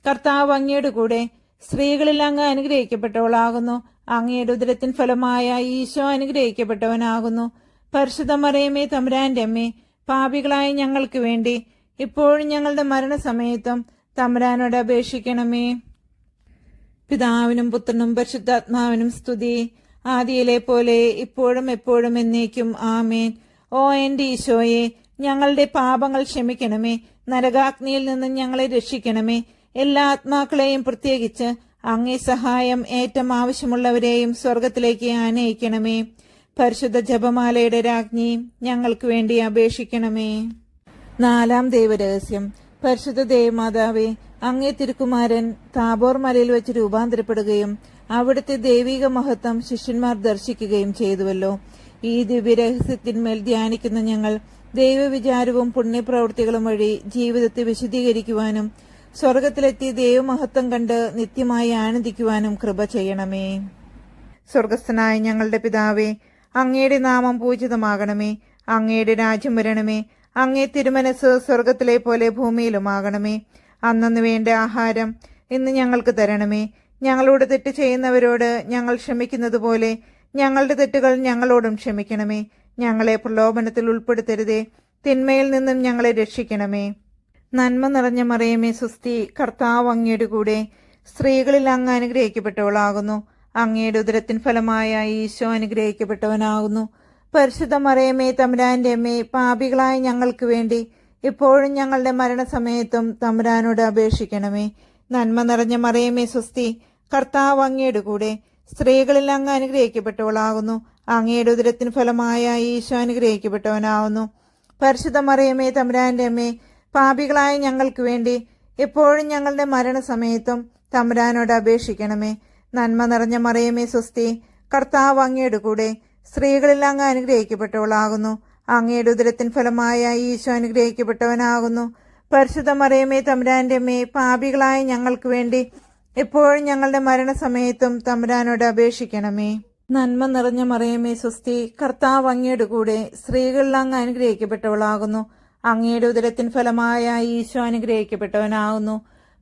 കർത്താവ് അങ്ങയുടെ കൂടെ സ്ത്രീകളിൽ അങ്ങ് അനുഗ്രഹിക്കപ്പെട്ടവളാകുന്നു. അങ്ങയുടെ ഉദരത്തിൻ ഫലമായ ഈശോ അനുഗ്രഹിക്കപ്പെട്ടവനാകുന്നു. പരിശുദ്ധ മറിയമേ തമ്പുരാന്റെ അമ്മേ, പാപികളായ ഞങ്ങൾക്ക് വേണ്ടി ഇപ്പോഴും ഞങ്ങളുടെ മരണസമയത്തും തമ്പുരാനോട് അപേക്ഷിക്കണമേ. പിതാവിനും പുത്രനും പരിശുദ്ധാത്മാവിനും സ്തുതി, ആദിയിലെ പോലെ ഇപ്പോഴും എപ്പോഴും എന്നേക്കും ആമേൻ. ഓ എന്റെ ഈശോയെ, ഞങ്ങളുടെ പാപങ്ങൾ ക്ഷമിക്കണമേ. നരകാഗ്നിയിൽ നിന്ന് ഞങ്ങളെ രക്ഷിക്കണമേ. എല്ലാ ആത്മാക്കളെയും, പ്രത്യേകിച്ച് അങ്ങേ സഹായം ഏറ്റവും ആവശ്യമുള്ളവരെയും സ്വർഗത്തിലേക്ക് ആനയിക്കണമേ. പരിശുദ്ധ ജപമാലയുടെ രാജ്ഞി, ഞങ്ങൾക്ക് വേണ്ടി അപേക്ഷിക്കണമേ. 4-ാം ദൈവരഹസ്യം. പരിശുദ്ധ ദേവമാതാവേ, അങ്ങേ തിരുക്കുമാരൻ താബോർ മലയിൽ വെച്ച് രൂപാന്തരപ്പെടുകയും അവിടുത്തെ ദൈവിക മഹത്വം ശിഷ്യന്മാർ ദർശിക്കുകയും ചെയ്തുവല്ലോ. ഈ ദിവ്യരഹസ്യത്തിന്മേൽ ധ്യാനിക്കുന്ന ഞങ്ങൾ ദൈവവിചാരവും പുണ്യപ്രവൃത്തികളും വഴി ജീവിതത്തെ വിശദീകരിക്കുവാനും സ്വർഗത്തിലെത്തി ദൈവമഹത്വം കണ്ട് നിത്യമായി ആനന്ദിക്കുവാനും കൃപ ചെയ്യണമേ. സ്വർഗസ്ഥനായ ഞങ്ങളുടെ പിതാവേ, അങ്ങയുടെ നാമം പൂജിതമാകണമേ. അങ്ങയുടെ രാജ്യം വരണമേ. അങ്ങേ തിരുമനസ് സ്വർഗത്തിലെ പോലെ ഭൂമിയിലുമാകണമേ. അന്നന്ന് വേണ്ട ആഹാരം ഇന്ന് ഞങ്ങൾക്ക് തരണമേ. ഞങ്ങളോട് തെറ്റ് ചെയ്യുന്നവരോട് ഞങ്ങൾ ക്ഷമിക്കുന്നത് പോലെ ഞങ്ങളുടെ തെറ്റുകൾ ഞങ്ങളോടും ക്ഷമിക്കണമേ. ഞങ്ങളെ പ്രലോഭനത്തിൽ ഉൾപ്പെടുത്തരുതേ, തിന്മയിൽ നിന്നും ഞങ്ങളെ രക്ഷിക്കണമേ. നന്മ നിറഞ്ഞ മറിയമേ സ്വസ്തി, കർത്താവ് അങ്ങയുടെ കൂടെ സ്ത്രീകളിൽ അങ്ങ് അനുഗ്രഹിക്കപ്പെട്ടവളാകുന്നു. അങ്ങയുടെ ഉദരത്തിൻ ഫലമായ ഈശോ അനുഗ്രഹിക്കപ്പെട്ടവനാകുന്നു. പരിശുദ്ധ മറിയമേ തമ്പുരാന്റെ അമ്മേ, പാപികളായ ഞങ്ങൾക്ക് വേണ്ടി ഇപ്പോഴും ഞങ്ങളുടെ മരണസമയത്തും തമ്പുരാനോട് അപേക്ഷിക്കണമേ. നന്മ നിറഞ്ഞ മറിയമേ സ്വസ്തി, കർത്താവ് അങ്ങയുടെ കൂടെ സ്ത്രീകളിൽ അങ്ങ് അനുഗ്രഹിക്കപ്പെട്ടവളാകുന്നു. അങ്ങയുടെ ഉദരത്തിൻ ഫലമായ ഈശോ അനുഗ്രഹിക്കപ്പെട്ടവനാകുന്നു. പരിശുദ്ധ മറിയമേ തമ്പുരാന്റെ അമ്മേ, പാപികളായ ഞങ്ങൾക്ക് വേണ്ടി എപ്പോഴും ഞങ്ങളുടെ മരണസമയത്തും തമ്പുരാനോട് അപേക്ഷിക്കണമേ. നന്മ നിറഞ്ഞ മറിയമേ സ്വസ്തി, കർത്താവ് അങ്ങയുടെ കൂടെ സ്ത്രീകളിൽ അങ്ങ് അനുഗ്രഹിക്കപ്പെട്ടവളാകുന്നു. അങ്ങയുടെ ഉദരത്തിൻ ഫലമായ ഈശോ അനുഗ്രഹിക്കപ്പെട്ടവനാകുന്നു. പരിശുദ്ധ മറിയമേ തമ്പുരാന്റെ അമ്മേ, പാപികളായ ഞങ്ങൾക്ക് വേണ്ടി എപ്പോഴും ഞങ്ങളുടെ മരണസമയത്തും തമ്പുരാനോട് അപേക്ഷിക്കണമേ. നന്മ നിറഞ്ഞ മറിയമേ സ്വസ്തി, കർത്താവ് അങ്ങയുടെ കൂടെ സ്ത്രീകളിൽ അങ്ങ് അനുഗ്രഹിക്കപ്പെട്ടവളാകുന്നു. അങ്ങയുടെ ഉദരത്തിൻ ഫലമായ ഈശോ അനുഗ്രഹിക്കപ്പെട്ടവനാകുന്നു.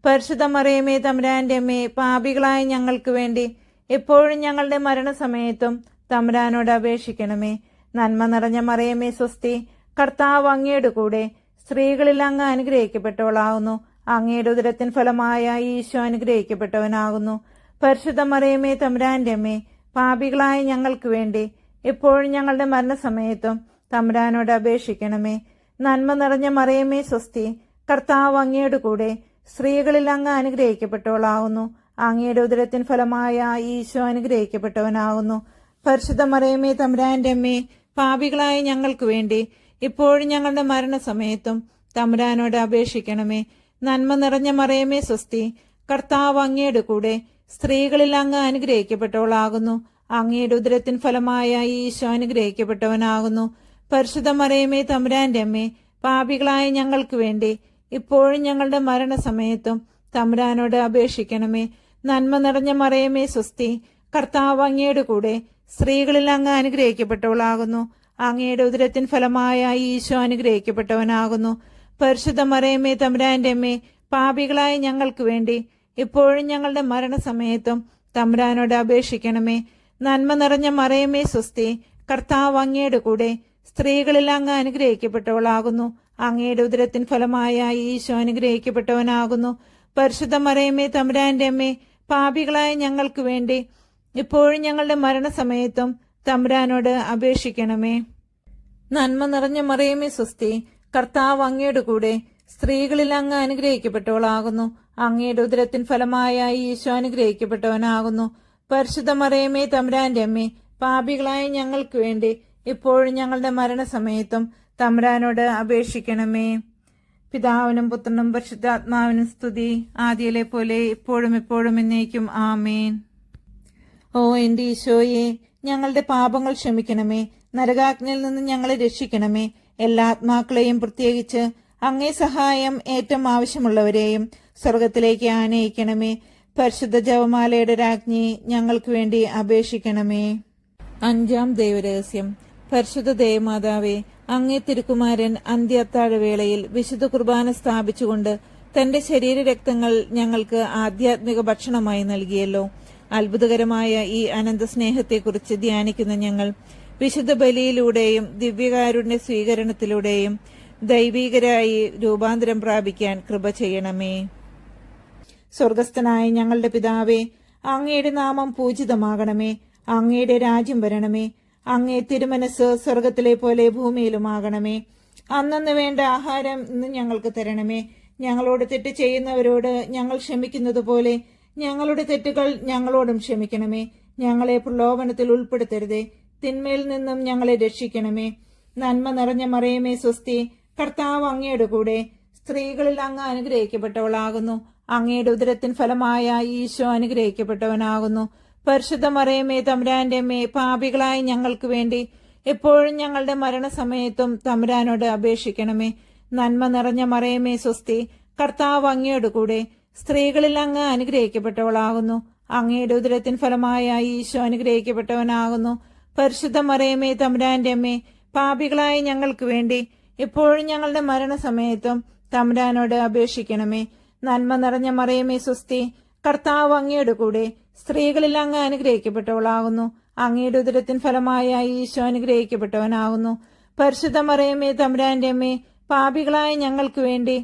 പരിശുദ്ധ മറിയമേ തമ്പുരാന്റെ അമ്മേ, പാപികളായ ഞങ്ങൾക്ക് വേണ്ടി എപ്പോഴും ഞങ്ങളുടെ മരണസമയത്തും തമ്പുരാനോട് അപേക്ഷിക്കണമേ. നന്മ നിറഞ്ഞ മറിയമേ സ്വസ്തി, കർത്താവ് അങ്ങയുടെ കൂടെ സ്ത്രീകളിൽ അങ്ങ് അനുഗ്രഹിക്കപ്പെട്ടവളാകുന്നു. അങ്ങയുടെ ഉദരത്തിൻ ഫലമായ ഈശോ അനുഗ്രഹിക്കപ്പെട്ടവനാകുന്നു. പരിശുദ്ധ മറിയമേ തമ്പുരാന്റെ അമ്മേ, പാപികളായ ഞങ്ങൾക്ക് വേണ്ടി എപ്പോഴും ഞങ്ങളുടെ മരണസമയത്തും തമ്പുരാനോട് അപേക്ഷിക്കണമേ. നന്മ നിറഞ്ഞ മറിയമേ സ്വസ്തി, കർത്താവ് അങ്ങയുടെ കൂടെ സ്ത്രീകളിൽ അങ്ങ് അനുഗ്രഹിക്കപ്പെട്ടവളാകുന്നു. അങ്ങയുടെ ഉദരത്തിൻ ഫലമായ ഈശോ അനുഗ്രഹിക്കപ്പെട്ടവനാകുന്നു. പരിശുദ്ധ മറിയമേ തമ്പുരാന്റെ അമ്മേ, പാപികളായ ഞങ്ങൾക്ക് വേണ്ടി ഇപ്പോഴും ഞങ്ങളുടെ മരണസമയത്തും തമ്പുരാനോട് അപേക്ഷിക്കണമേ. നന്മ നിറഞ്ഞ മറിയമേ സ്വസ്തി, കർത്താവ് അങ്ങയുടെ കൂടെ സ്ത്രീകളിൽ അങ്ങ് അനുഗ്രഹിക്കപ്പെട്ടവളാകുന്നു. അങ്ങയുടെ ഉദരത്തിൻ ഫലമായ ഈശോ അനുഗ്രഹിക്കപ്പെട്ടവനാകുന്നു. പരിശുദ്ധ മറിയമേ തമ്പുരാന്റെ അമ്മേ, പാപികളായ ഞങ്ങൾക്ക് വേണ്ടി ഇപ്പോഴും ഞങ്ങളുടെ മരണസമയത്തും തമ്പുരാനോട് അപേക്ഷിക്കണമേ. നന്മ നിറഞ്ഞ മറിയമേ സ്വസ്തി, കർത്താവ് അങ്ങയുടെ കൂടെ സ്ത്രീകളിൽ അങ്ങ് അനുഗ്രഹിക്കപ്പെട്ടവളാകുന്നു. അങ്ങയുടെ ഉദരത്തിൻ ഫലമായ ഈശോ അനുഗ്രഹിക്കപ്പെട്ടവനാകുന്നു. പരിശുദ്ധ മറിയമേ തമ്പുരാന്റെ അമ്മേ, പാപികളായ ഞങ്ങൾക്ക് വേണ്ടി ഇപ്പോഴും ഞങ്ങളുടെ മരണസമയത്തും തമ്പുരാനോട് അപേക്ഷിക്കണമേ. നന്മ നിറഞ്ഞ മറിയമേ സ്വസ്തി, കർത്താവ് അങ്ങയുടെ കൂടെ സ്ത്രീകളിൽ അങ്ങ് അനുഗ്രഹിക്കപ്പെട്ടവളാകുന്നു. അങ്ങയുടെ ഉദരത്തിൻ ഫലമായ ഈശോ അനുഗ്രഹിക്കപ്പെട്ടവനാകുന്നു. പരിശുദ്ധ മറിയമേ തമ്പുരാന്റെ അമ്മേ, പാപികളായ ഞങ്ങൾക്ക് വേണ്ടി ഇപ്പോഴും ഞങ്ങളുടെ മരണസമയത്തും തമ്പുരാനോട് അപേക്ഷിക്കണമേ. നന്മ നിറഞ്ഞ മറിയമേ സ്വസ്തി, കർത്താവ് അങ്ങയുടെ കൂടെ സ്ത്രീകളിൽ അങ്ങ് അനുഗ്രഹിക്കപ്പെട്ടവളാകുന്നു. അങ്ങയുടെ ഉദരത്തിൻ ഫലമായ ഈശോ അനുഗ്രഹിക്കപ്പെട്ടവനാകുന്നു. പരിശുദ്ധ മറിയമേ തമ്പുരാന്റെ അമ്മേ, പാപികളായ ഞങ്ങൾക്ക് വേണ്ടി ഇപ്പോഴും ഞങ്ങളുടെ മരണസമയത്തും തമ്പുരാനോട് അപേക്ഷിക്കണമേ. പിതാവിനും പുത്രനും പരിശുദ്ധാത്മാവിനും സ്തുതി, ആദിയിലെ പോലെ ഇപ്പോഴും എപ്പോഴും എന്നേക്കും ആമേൻ. ഓ എന്റെ ഈശോയെ, ഞങ്ങളുടെ പാപങ്ങൾ ക്ഷമിക്കണമേ, നരകാഗ്നിയിൽ നിന്ന് ഞങ്ങളെ രക്ഷിക്കണമേ. എല്ലാ ആത്മാക്കളെയും, പ്രത്യേകിച്ച് അങ്ങേ സഹായം ഏറ്റവും ആവശ്യമുള്ളവരെയും സ്വർഗത്തിലേക്ക് ആനയിക്കണമേ. പരിശുദ്ധ ജപമാലയുടെ രാജ്ഞി, ഞങ്ങൾക്ക് വേണ്ടി അപേക്ഷിക്കണമേ. അഞ്ചാം ദൈവരഹസ്യം. പരിശുദ്ധ ദേവമാതാവേ, അങ്ങേ തിരുക്കുമാരൻ അന്ത്യത്താഴവേളയിൽ വിശുദ്ധ കുർബാന സ്ഥാപിച്ചുകൊണ്ട് തന്റെ ശരീരരക്തങ്ങൾ ഞങ്ങൾക്ക് ആധ്യാത്മിക ഭക്ഷണമായി നൽകിയല്ലോ. അത്ഭുതകരമായ ഈ അനന്ത സ്നേഹത്തെക്കുറിച്ച് ധ്യാനിക്കുന്ന ഞങ്ങൾ വിശുദ്ധ ബലിയിലൂടെയും ദിവ്യകാരുണ്യ സ്വീകരണത്തിലൂടെയും ദൈവികരായി രൂപാന്തരം പ്രാപിക്കാൻ കൃപ ചെയ്യണമേ. സ്വർഗസ്ഥനായ ഞങ്ങളുടെ പിതാവേ, അങ്ങയുടെ നാമം പൂജിതമാകണമേ. അങ്ങയുടെ രാജ്യം വരണമേ. അങ്ങേ തിരുമനസ് സ്വർഗത്തിലെ പോലെ ഭൂമിയിലുമാകണമേ. അന്നന്ന് വേണ്ട ആഹാരം ഇന്ന് ഞങ്ങൾക്ക് തരണമേ. ഞങ്ങളോട് തെറ്റ് ചെയ്യുന്നവരോട് ഞങ്ങൾ ക്ഷമിക്കുന്നത് പോലെ ഞങ്ങളുടെ തെറ്റുകൾ ഞങ്ങളോടും ക്ഷമിക്കണമേ. ഞങ്ങളെ പ്രലോഭനത്തിൽ ഉൾപ്പെടുത്തരുതേ, തിന്മയിൽ നിന്നും ഞങ്ങളെ രക്ഷിക്കണമേ. നന്മ നിറഞ്ഞ മറിയമേ സ്വസ്തി, കർത്താവ് അങ്ങയുടെ കൂടെ സ്ത്രീകളിൽ അങ്ങ് അനുഗ്രഹിക്കപ്പെട്ടവളാകുന്നു. അങ്ങയുടെ ഉദരത്തിൻ ഫലമായ ഈശോ അനുഗ്രഹിക്കപ്പെട്ടവനാകുന്നു. പരിശുദ്ധ മറിയമേ തമ്പുരാന്റെ അമ്മേ, പാപികളായ ഞങ്ങൾക്ക് വേണ്ടി എപ്പോഴും ഞങ്ങളുടെ മരണസമയത്തും തമ്പുരാനോട് അപേക്ഷിക്കണമേ. നന്മ നിറഞ്ഞ മറിയമേ സ്വസ്തി, കർത്താവ് അങ്ങയുടെ കൂടെ സ്ത്രീകളിൽ അങ്ങ് അനുഗ്രഹിക്കപ്പെട്ടവളാകുന്നു. അങ്ങയുടെ ഉദരത്തിൻ ഫലമായ ഈശോ അനുഗ്രഹിക്കപ്പെട്ടവനാകുന്നു. പരിശുദ്ധ മറിയമേ തമ്പുരാന്റെ അമ്മേ, പാപികളായ ഞങ്ങൾക്ക് വേണ്ടി എപ്പോഴും ഞങ്ങളുടെ മരണസമയത്തും തമ്പുരാനോട് അപേക്ഷിക്കണമേ. നന്മ നിറഞ്ഞ മറിയമേ സ്വസ്തി, കർത്താവ് അങ്ങയുടെ കൂടെ സ്ത്രീകളിൽ അങ്ങ് അനുഗ്രഹിക്കപ്പെട്ടവളാകുന്നു. അങ്ങയുടെ ഉദരത്തിൻ ഫലമായ ഈശോ അനുഗ്രഹിക്കപ്പെട്ടവനാകുന്നു. പരിശുദ്ധ മറിയമേ തമ്പുരാന്റെ അമ്മേ, പാപികളായ ഞങ്ങൾക്ക് വേണ്ടി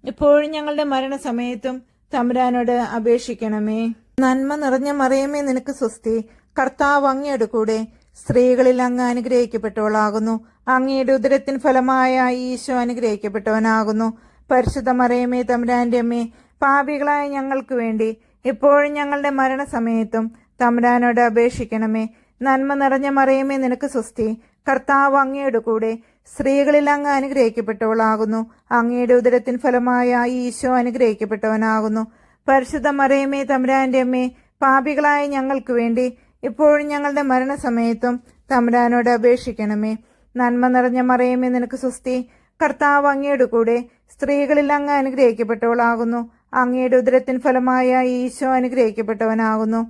ഇപ്പോഴും ഞങ്ങളുടെ മരണസമയത്തും തമ്പുരാനോട് അപേക്ഷിക്കണമേ. നന്മ നിറഞ്ഞ മറിയമേ നിനക്ക് സ്വസ്തി, കർത്താവ് അങ്ങയുടെ കൂടെ സ്ത്രീകളിൽ അങ്ങ് അനുഗ്രഹിക്കപ്പെട്ടവളാകുന്നു. അങ്ങയുടെ ഉദരത്തിൻ ഫലമായ ഈശോ അനുഗ്രഹിക്കപ്പെട്ടവനാകുന്നു. പരിശുദ്ധ മറിയമേ തമ്പുരാന്റെ അമ്മേ, പാപികളായ ഞങ്ങൾക്ക് വേണ്ടി ഇപ്പോഴും ഞങ്ങളുടെ മരണസമയത്തും തമ്പുരാനോട് അപേക്ഷിക്കണമേ. നന്മ നിറഞ്ഞ മറിയമേ നിനക്ക് സ്വസ്തി, കർത്താവ് അങ്ങയുടെ കൂടെ സ്ത്രീകളിൽ അങ്ങ് അനുഗ്രഹിക്കപ്പെട്ടവളാകുന്നു. അങ്ങയുടെ ഉദരത്തിൻ ഫലമായ ഈശോ അനുഗ്രഹിക്കപ്പെട്ടവനാകുന്നു. പരിശുദ്ധ മറിയമേ തമ്പുരാന്റെ അമ്മേ, പാപികളായ ഞങ്ങൾക്ക് വേണ്ടി ഇപ്പോഴും ഞങ്ങളുടെ മരണസമയത്തും തമ്പുരാനോട് അപേക്ഷിക്കണമേ. നന്മ നിറഞ്ഞ മറിയമേ നിനക്ക് സ്വസ്തി, കർത്താവ് അങ്ങയുടെ കൂടെ സ്ത്രീകളിൽ അങ്ങ് അനുഗ്രഹിക്കപ്പെട്ടവളാകുന്നു. അങ്ങയുടെ ഉദരത്തിൻ ഫലമായ ഈശോ അനുഗ്രഹിക്കപ്പെട്ടവനാകുന്നു.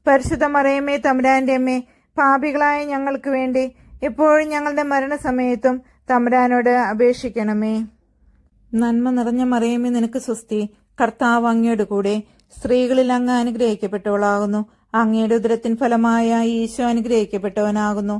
പരിശുദ്ധ മറിയമേ തമ്പുരാന്റെ അമ്മേ, പാപികളായ ഞങ്ങൾക്ക് വേണ്ടി ഇപ്പോഴും ഞങ്ങളുടെ മരണസമയത്തും തമ്പുരാനോട് അപേക്ഷിക്കണമേ. നന്മ നിറഞ്ഞ മറിയമേ നിനക്ക് സ്വസ്തി, കർത്താവ് അങ്ങയുടെ കൂടെ സ്ത്രീകളിൽ അങ്ങ് അനുഗ്രഹിക്കപ്പെട്ടവളാകുന്നു. അങ്ങയുടെ ഉദരത്തിൻ ഫലമായ ഈശോ അനുഗ്രഹിക്കപ്പെട്ടവനാകുന്നു.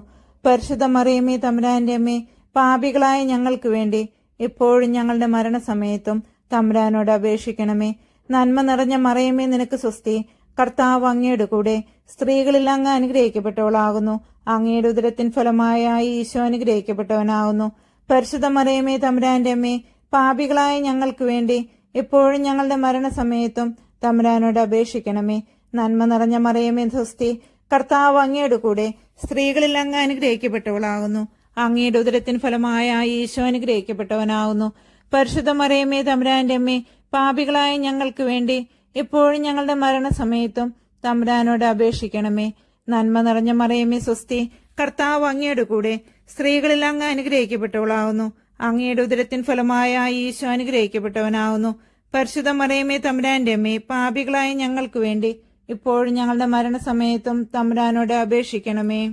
പരിശുദ്ധ മറിയമേ തമ്പുരാന്റെ അമ്മേ, പാപികളായ ഞങ്ങൾക്ക് വേണ്ടി ഇപ്പോഴും ഞങ്ങളുടെ മരണസമയത്തും തമ്പുരാനോട് അപേക്ഷിക്കണമേ. നന്മ നിറഞ്ഞ മറിയമേ നിനക്ക് സ്വസ്തി, കർത്താവ് അങ്ങയുടെ കൂടെ സ്ത്രീകളിൽ അങ്ങ് അനുഗ്രഹിക്കപ്പെട്ടവളാകുന്നു. അങ്ങയുടെ ഉദരത്തിൻ ഫലമായ ഈശോ അനുഗ്രഹിക്കപ്പെട്ടവനാകുന്നു. പരിശുദ്ധ മറിയമേ തമ്പുരാന്റെ അമ്മേ, പാപികളായ ഞങ്ങൾക്ക് വേണ്ടി ഇപ്പോഴും ഞങ്ങളുടെ മരണസമയത്തും തമ്പുരാനോട് അപേക്ഷിക്കണമേ. നന്മ നിറഞ്ഞ മറിയമേ സ്വസ്തി, കർത്താവ് അങ്ങയുടെ കൂടെ സ്ത്രീകളിൽ അങ്ങ് അനുഗ്രഹിക്കപ്പെട്ടവളാകുന്നു. അങ്ങയുടെ ഉദരത്തിൻ ഫലമായ ഈശോ അനുഗ്രഹിക്കപ്പെട്ടവനാകുന്നു. പരിശുദ്ധ മറിയമേ തമ്പുരാന്റെ അമ്മേ, പാപികളായ ഞങ്ങൾക്ക് വേണ്ടി ഇപ്പോഴും ഞങ്ങളുടെ മരണസമയത്തും തമ്പുരാനോട് അപേക്ഷിക്കണമേ. നന്മ നിറഞ്ഞ മറിയമേ സ്വസ്തി, കർത്താവ് അങ്ങയുടെ കൂടെ സ്ത്രീകളിൽ അങ്ങ് അനുഗ്രഹിക്കപ്പെട്ടവളാകുന്നു. അങ്ങയുടെ ഉദരത്തിൻ ഫലമായ ഈശോ അനുഗ്രഹിക്കപ്പെട്ടവനാകുന്നു. പരിശുദ്ധ മറിയമേ തമ്പുരാന്റെ അമ്മേ, പാപികളായ ഞങ്ങൾക്ക് വേണ്ടി ഇപ്പോഴും ഞങ്ങളുടെ മരണസമയത്തും തമ്പുരാനോട് അപേക്ഷിക്കണമേ.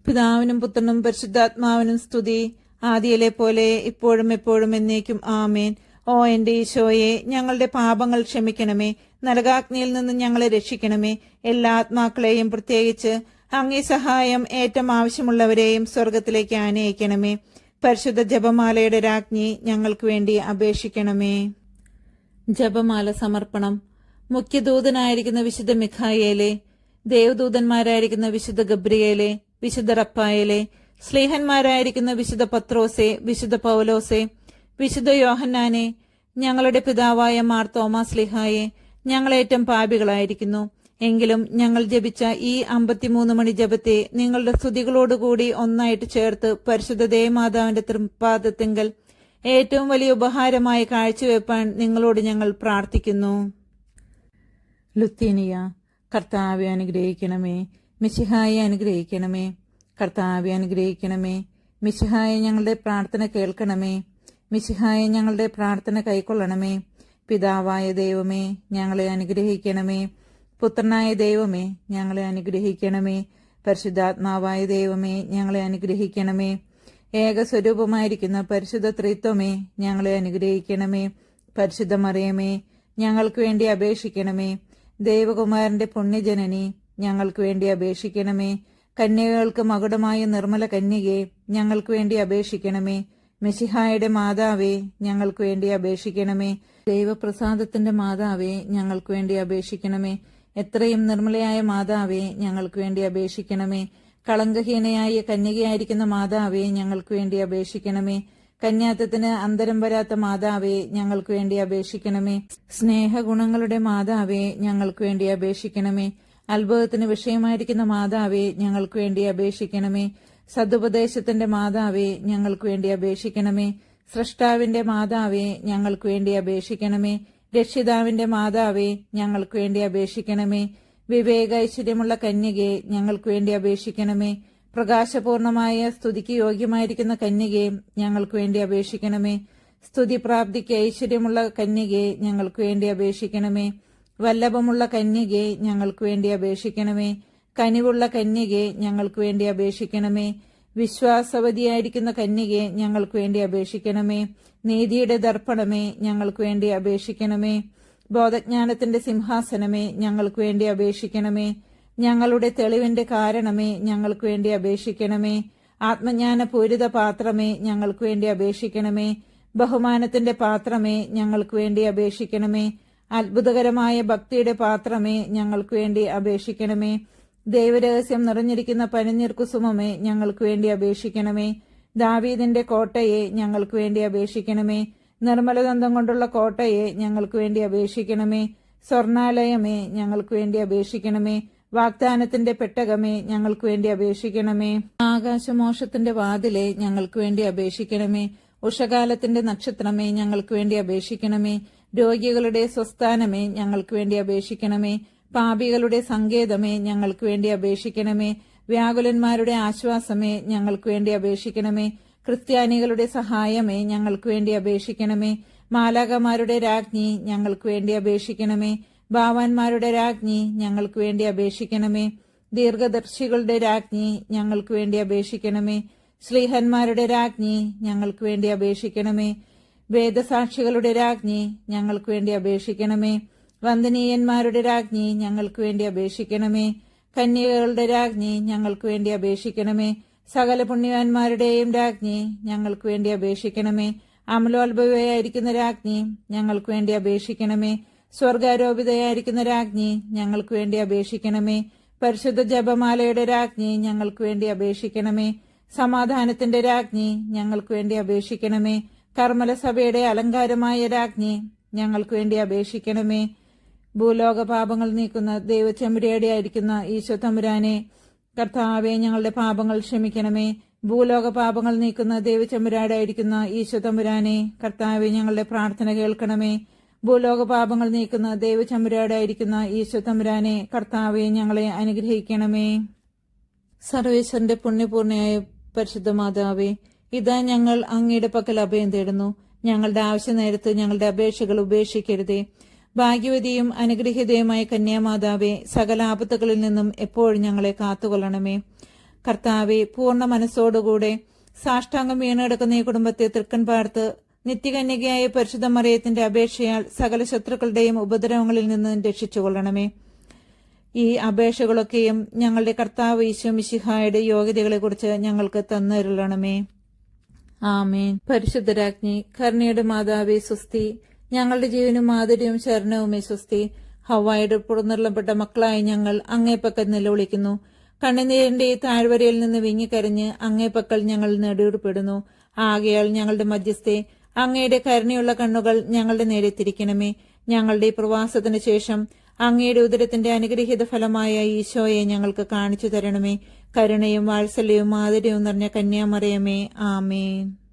പിതാവിനും പുത്രനും പരിശുദ്ധാത്മാവിനും സ്തുതി, ആദിയിലെ പോലെ ഇപ്പോഴും എപ്പോഴും എന്നേക്കും ആമേൻ. ഓ എന്റെ ഈശോയെ, ഞങ്ങളുടെ പാപങ്ങൾ ക്ഷമിക്കണമേ. നരകാഗ്നിയിൽ നിന്ന് ഞങ്ങളെ രക്ഷിക്കണമേ. എല്ലാ ആത്മാക്കളെയും, പ്രത്യേകിച്ച് അങ്ങേ സഹായം ഏറ്റവും ആവശ്യമുള്ളവരെയും സ്വർഗത്തിലേക്ക് ആനയിക്കണമേ. പരിശുദ്ധ ജപമാലയുടെ രാജ്ഞി, ഞങ്ങൾക്ക് വേണ്ടി അപേക്ഷിക്കണമേ. ജപമാല സമർപ്പണം. മുഖ്യദൂതനായിരിക്കുന്ന വിശുദ്ധ മിഖായേലെ, ദേവദൂതന്മാരായിരിക്കുന്ന വിശുദ്ധ ഗബ്രിയേലെ, വിശുദ്ധ റപ്പായേലെ, സ്ലീഹന്മാരായിരിക്കുന്ന വിശുദ്ധ പത്രോസെ, വിശുദ്ധ പൗലോസെ, വിശുദ്ധ യോഹന്നാനെ, ഞങ്ങളുടെ പിതാവായ മാർ തോമാ സ്ലീഹായെ, ഞങ്ങളേറ്റം പാപികളായിരിക്കുന്നു. എങ്കിലും ഞങ്ങൾ ജപിച്ച ഈ 53 മണി ജപത്തെ നിങ്ങളുടെ സ്തുതികളോടുകൂടി ഒന്നായിട്ട് ചേർത്ത് പരിശുദ്ധ ദേവമാതാവിന്റെ തൃപ്പാദത്തിങ്കൽ ഏറ്റവും വലിയ ഉപഹാരമായി കാഴ്ചവെപ്പാൻ നിങ്ങളോട് ഞങ്ങൾ പ്രാർത്ഥിക്കുന്നു. ലുത്തീനിയ. കർത്താവെ അനുഗ്രഹിക്കണമേ. മിശിഹായെ അനുഗ്രഹിക്കണമേ. കർത്താവെ അനുഗ്രഹിക്കണമേ. മിശിഹായെ ഞങ്ങളുടെ പ്രാർത്ഥന കേൾക്കണമേ. മിശിഹായെ ഞങ്ങളുടെ പ്രാർത്ഥന കൈക്കൊള്ളണമേ. പിതാവായ ദൈവമേ, ഞങ്ങളെ അനുഗ്രഹിക്കണമേ. പുത്രനായ ദൈവമേ, ഞങ്ങളെ അനുഗ്രഹിക്കണമേ. പരിശുദ്ധാത്മാവായ ദൈവമേ, ഞങ്ങളെ അനുഗ്രഹിക്കണമേ. ഏകസ്വരൂപമായിരിക്കുന്ന പരിശുദ്ധ ത്രിത്വമേ, ഞങ്ങളെ അനുഗ്രഹിക്കണമേ. പരിശുദ്ധ മറിയമേ, ഞങ്ങൾക്ക് വേണ്ടി അപേക്ഷിക്കണമേ. ദൈവകുമാരന്റെ പുണ്യജനനി, ഞങ്ങൾക്ക് വേണ്ടി അപേക്ഷിക്കണമേ. കന്യകൾക്ക് മകുടമായ നിർമ്മല കന്യകെ, ഞങ്ങൾക്ക് വേണ്ടി അപേക്ഷിക്കണമേ. മിശിഹായുടെ മാതാവേ, ഞങ്ങൾക്ക് വേണ്ടി അപേക്ഷിക്കണമേ. ദൈവപ്രസാദത്തിന്റെ മാതാവേ, ഞങ്ങൾക്ക് വേണ്ടി അപേക്ഷിക്കണമേ. എത്രയും നിർമ്മലയായ മാതാവേ, ഞങ്ങൾക്ക് വേണ്ടി അപേക്ഷിക്കണമേ. കളങ്കഹീനയായ കന്യകയായിരിക്കുന്ന മാതാവേ, ഞങ്ങൾക്ക് വേണ്ടി അപേക്ഷിക്കണമേ. കന്യാത്വത്തിന് അന്തരം വരാത്ത മാതാവേ, ഞങ്ങൾക്ക് വേണ്ടി അപേക്ഷിക്കണമേ. സ്നേഹഗുണങ്ങളുടെ മാതാവേ, ഞങ്ങൾക്ക് വേണ്ടി അപേക്ഷിക്കണമേ. അത്ഭുതത്തിന് വിഷയമായിരിക്കുന്ന മാതാവേ, ഞങ്ങൾക്ക് വേണ്ടി അപേക്ഷിക്കണമേ. സതുപദേശത്തിന്റെ മാതാവേ, ഞങ്ങൾക്ക് വേണ്ടി അപേക്ഷിക്കണമേ. സ്രഷ്ടാവിന്റെ മാതാവേ, ഞങ്ങൾക്ക് വേണ്ടി അപേക്ഷിക്കണമേ. രക്ഷിതാവിന്റെ മാതാവേ, ഞങ്ങൾക്ക് വേണ്ടി അപേക്ഷിക്കണമേ. വിവേക ഐശ്വര്യമുള്ള കന്യകെ, ഞങ്ങൾക്ക് വേണ്ടി അപേക്ഷിക്കണമേ. പ്രകാശപൂർണമായ സ്തുതിക്ക് യോഗ്യമായിരിക്കുന്ന കന്യകെ, ഞങ്ങൾക്ക് വേണ്ടി അപേക്ഷിക്കണമേ. സ്തുതി പ്രാപ്തിക്ക് ഐശ്വര്യമുള്ള കന്യകെ, ഞങ്ങൾക്ക് വേണ്ടി അപേക്ഷിക്കണമേ. വല്ലഭമുള്ള കന്യകെ, ഞങ്ങൾക്ക് വേണ്ടി അപേക്ഷിക്കണമേ. കനിവുള്ള കന്യകെ, ഞങ്ങൾക്ക് വേണ്ടി അപേക്ഷിക്കണമേ. വിശ്വാസവതിയായിരിക്കുന്ന കന്യകെ, ഞങ്ങൾക്ക് വേണ്ടി അപേക്ഷിക്കണമേ. നീതിയുടെ ദർപ്പണമേ, ഞങ്ങൾക്ക് വേണ്ടി അപേക്ഷിക്കണമേ. ബോധജ്ഞാനത്തിന്റെ സിംഹാസനമേ, ഞങ്ങൾക്ക് വേണ്ടി അപേക്ഷിക്കണമേ. ഞങ്ങളുടെ തെളിവിന്റെ കാരണമേ, ഞങ്ങൾക്ക് വേണ്ടി അപേക്ഷിക്കണമേ. ആത്മജ്ഞാനപൂരിത പാത്രമേ, ഞങ്ങൾക്ക് വേണ്ടി അപേക്ഷിക്കണമേ. ബഹുമാനത്തിന്റെ പാത്രമേ, ഞങ്ങൾക്ക് വേണ്ടി അപേക്ഷിക്കണമേ. അത്ഭുതകരമായ ഭക്തിയുടെ പാത്രമേ, ഞങ്ങൾക്ക് വേണ്ടി അപേക്ഷിക്കണമേ. ദൈവരഹസ്യം നിറഞ്ഞിരിക്കുന്ന പനിനീർ കുസുമമേ, ഞങ്ങൾക്ക് വേണ്ടി അപേക്ഷിക്കണമേ. ദാവീദിന്റെ കോട്ടയെ, ഞങ്ങൾക്ക് വേണ്ടി അപേക്ഷിക്കണമേ. നിർമ്മലദന്തം കൊണ്ടുള്ള കോട്ടയെ, ഞങ്ങൾക്ക് വേണ്ടി അപേക്ഷിക്കണമേ. സ്വർണാലയമേ, ഞങ്ങൾക്ക് വേണ്ടി അപേക്ഷിക്കണമേ. വാഗ്ദാനത്തിന്റെ പെട്ടകമേ, ഞങ്ങൾക്ക് വേണ്ടി അപേക്ഷിക്കണമേ. ആകാശമോക്ഷത്തിന്റെ വാതിലെ, ഞങ്ങൾക്ക് വേണ്ടി അപേക്ഷിക്കണമേ. ഉഷകാലത്തിന്റെ നക്ഷത്രമേ, ഞങ്ങൾക്ക് വേണ്ടി അപേക്ഷിക്കണമേ. രോഗികളുടെ സ്വസ്ഥാനമേ, ഞങ്ങൾക്ക് വേണ്ടി അപേക്ഷിക്കണമേ. പാപികളുടെ സങ്കേതമേ, ഞങ്ങൾക്ക് വേണ്ടി അപേക്ഷിക്കണമേ. വ്യാകുലന്മാരുടെ ആശ്വാസമേ, ഞങ്ങൾക്ക് വേണ്ടി അപേക്ഷിക്കണമേ. ക്രിസ്ത്യാനികളുടെ സഹായമേ, ഞങ്ങൾക്ക് വേണ്ടി അപേക്ഷിക്കണമേ. മാലാകമാരുടെ രാജ്ഞി, ഞങ്ങൾക്ക് വേണ്ടി അപേക്ഷിക്കണമേ. ഭാവാന്മാരുടെ രാജ്ഞി, ഞങ്ങൾക്ക് വേണ്ടി അപേക്ഷിക്കണമേ. ദീർഘദർശികളുടെ രാജ്ഞി, ഞങ്ങൾക്ക് വേണ്ടി അപേക്ഷിക്കണമേ. ശ്ലീഹന്മാരുടെ രാജ്ഞി, ഞങ്ങൾക്ക് വേണ്ടി അപേക്ഷിക്കണമേ. വേദസാക്ഷികളുടെ രാജ്ഞി, ഞങ്ങൾക്ക് വേണ്ടി അപേക്ഷിക്കണമേ. വന്ദനീയന്മാരുടെ രാജ്ഞി, ഞങ്ങൾക്ക് വേണ്ടി അപേക്ഷിക്കണമേ. കന്യകകളുടെ രാജ്ഞി, ഞങ്ങൾക്ക് വേണ്ടി അപേക്ഷിക്കണമേ. സകല പുണ്യവാന്മാരുടെയും രാജ്ഞി, ഞങ്ങൾക്ക് വേണ്ടി അപേക്ഷിക്കണമേ. അമലോത്ഭവയായിരിക്കുന്ന രാജ്ഞി, ഞങ്ങൾക്ക് വേണ്ടി അപേക്ഷിക്കണമേ. സ്വർഗാരോപിതയായിരിക്കുന്ന രാജ്ഞി, ഞങ്ങൾക്ക് വേണ്ടി അപേക്ഷിക്കണമേ. പരിശുദ്ധ ജപമാലയുടെ രാജ്ഞി, ഞങ്ങൾക്ക് വേണ്ടി അപേക്ഷിക്കണമേ. സമാധാനത്തിന്റെ രാജ്ഞി, ഞങ്ങൾക്ക് വേണ്ടി അപേക്ഷിക്കണമേ. കർമ്മലസഭയുടെ അലങ്കാരമായ രാജ്ഞി, ഞങ്ങൾക്ക് വേണ്ടി അപേക്ഷിക്കണമേ. ഭൂലോക പാപങ്ങൾ നീക്കുന്ന ദൈവചെമ്പുരാടി ആയിരിക്കുന്ന ഈശോ തമ്പുരാനെ, കർത്താവെ, ഞങ്ങളുടെ പാപങ്ങൾ ക്ഷമിക്കണമേ. ഭൂലോക പാപങ്ങൾ നീക്കുന്ന ദൈവചെമ്പുരാടായിരിക്കുന്ന ഈശോ തമ്പുരാനെ, കർത്താവെ, ഞങ്ങളുടെ പ്രാർത്ഥന കേൾക്കണമേ. ഭൂലോക പാപങ്ങൾ നീക്കുന്ന ദൈവചെമ്പുരാടായിരിക്കുന്ന ഈശോ തമ്പുരാനെ, കർത്താവെ, ഞങ്ങളെ അനുഗ്രഹിക്കണമേ. സർവേശ്വരന്റെ പുണ്യപൂർണയായ പരിശുദ്ധ മാതാവേ, ഇതാ ഞങ്ങൾ അങ്ങയുടെ പക്കൽ അഭയം തേടുന്നു. ഞങ്ങളുടെ ആവശ്യ നേരത്ത് ഞങ്ങളുടെ അപേക്ഷകൾ ഉപേക്ഷിക്കരുതേ. ഭാഗ്യവതിയും അനുഗ്രഹീതയുമായ കന്യാമാതാവേ, സകല ആപത്തുകളിൽ നിന്നും എപ്പോഴും ഞങ്ങളെ കാത്തുകൊള്ളണമേ. കർത്താവെ, പൂർണ്ണ മനസ്സോടുകൂടെ സാഷ്ടാംഗം വീണെടുക്കുന്ന ഈ കുടുംബത്തെ തൃക്കൺ പാർത്ത് നിത്യകന്യകയായ പരിശുദ്ധ മറിയത്തിന്റെ അപേക്ഷയാൽ സകല ശത്രുക്കളുടെയും ഉപദ്രവങ്ങളിൽ നിന്ന് രക്ഷിച്ചുകൊള്ളണമേ. ഈ അപേക്ഷകളൊക്കെയും ഞങ്ങളുടെ കർത്താവ് ഈശോ മിശിഹായുടെ യോഗ്യതകളെക്കുറിച്ച് ഞങ്ങൾക്ക് തന്നരുളണമേ. ആമേൻ. പരിശുദ്ധരാജ്ഞി, കരുണയുടെ മാതാവേ സ്വസ്തി. ഞങ്ങളുടെ ജീവനും മാധുര്യവും ശരണവുമേ സ്വസ്തി. ഹവ്വായുടെ പുറന്നുള്ളപ്പെട്ട മക്കളായി ഞങ്ങൾ അങ്ങേപ്പക്കൽ നിലവിളിക്കുന്നു. കണ്ണുനീരിന്റെ ഈ താഴ്വരയിൽ നിന്ന് വിങ്ങിക്കരഞ്ഞ് അങ്ങേപ്പക്കൽ ഞങ്ങൾ നെടുവിടുപ്പെടുന്നു. ആകയാൽ ഞങ്ങളുടെ മധ്യസ്ഥെ, അങ്ങയുടെ കരുണയുള്ള കണ്ണുകൾ ഞങ്ങളുടെ നേരെ തിരിക്കണമേ. ഞങ്ങളുടെ ഈ പ്രവാസത്തിനു ശേഷം അങ്ങയുടെ ഉദരത്തിന്റെ അനുഗ്രഹീത ഫലമായ ഈശോയെ ഞങ്ങൾക്ക് കാണിച്ചു തരണമേ. കരുണയും വാത്സല്യവും ആദരവും നിറഞ്ഞ കന്യാമറിയമേ, ആമേൻ.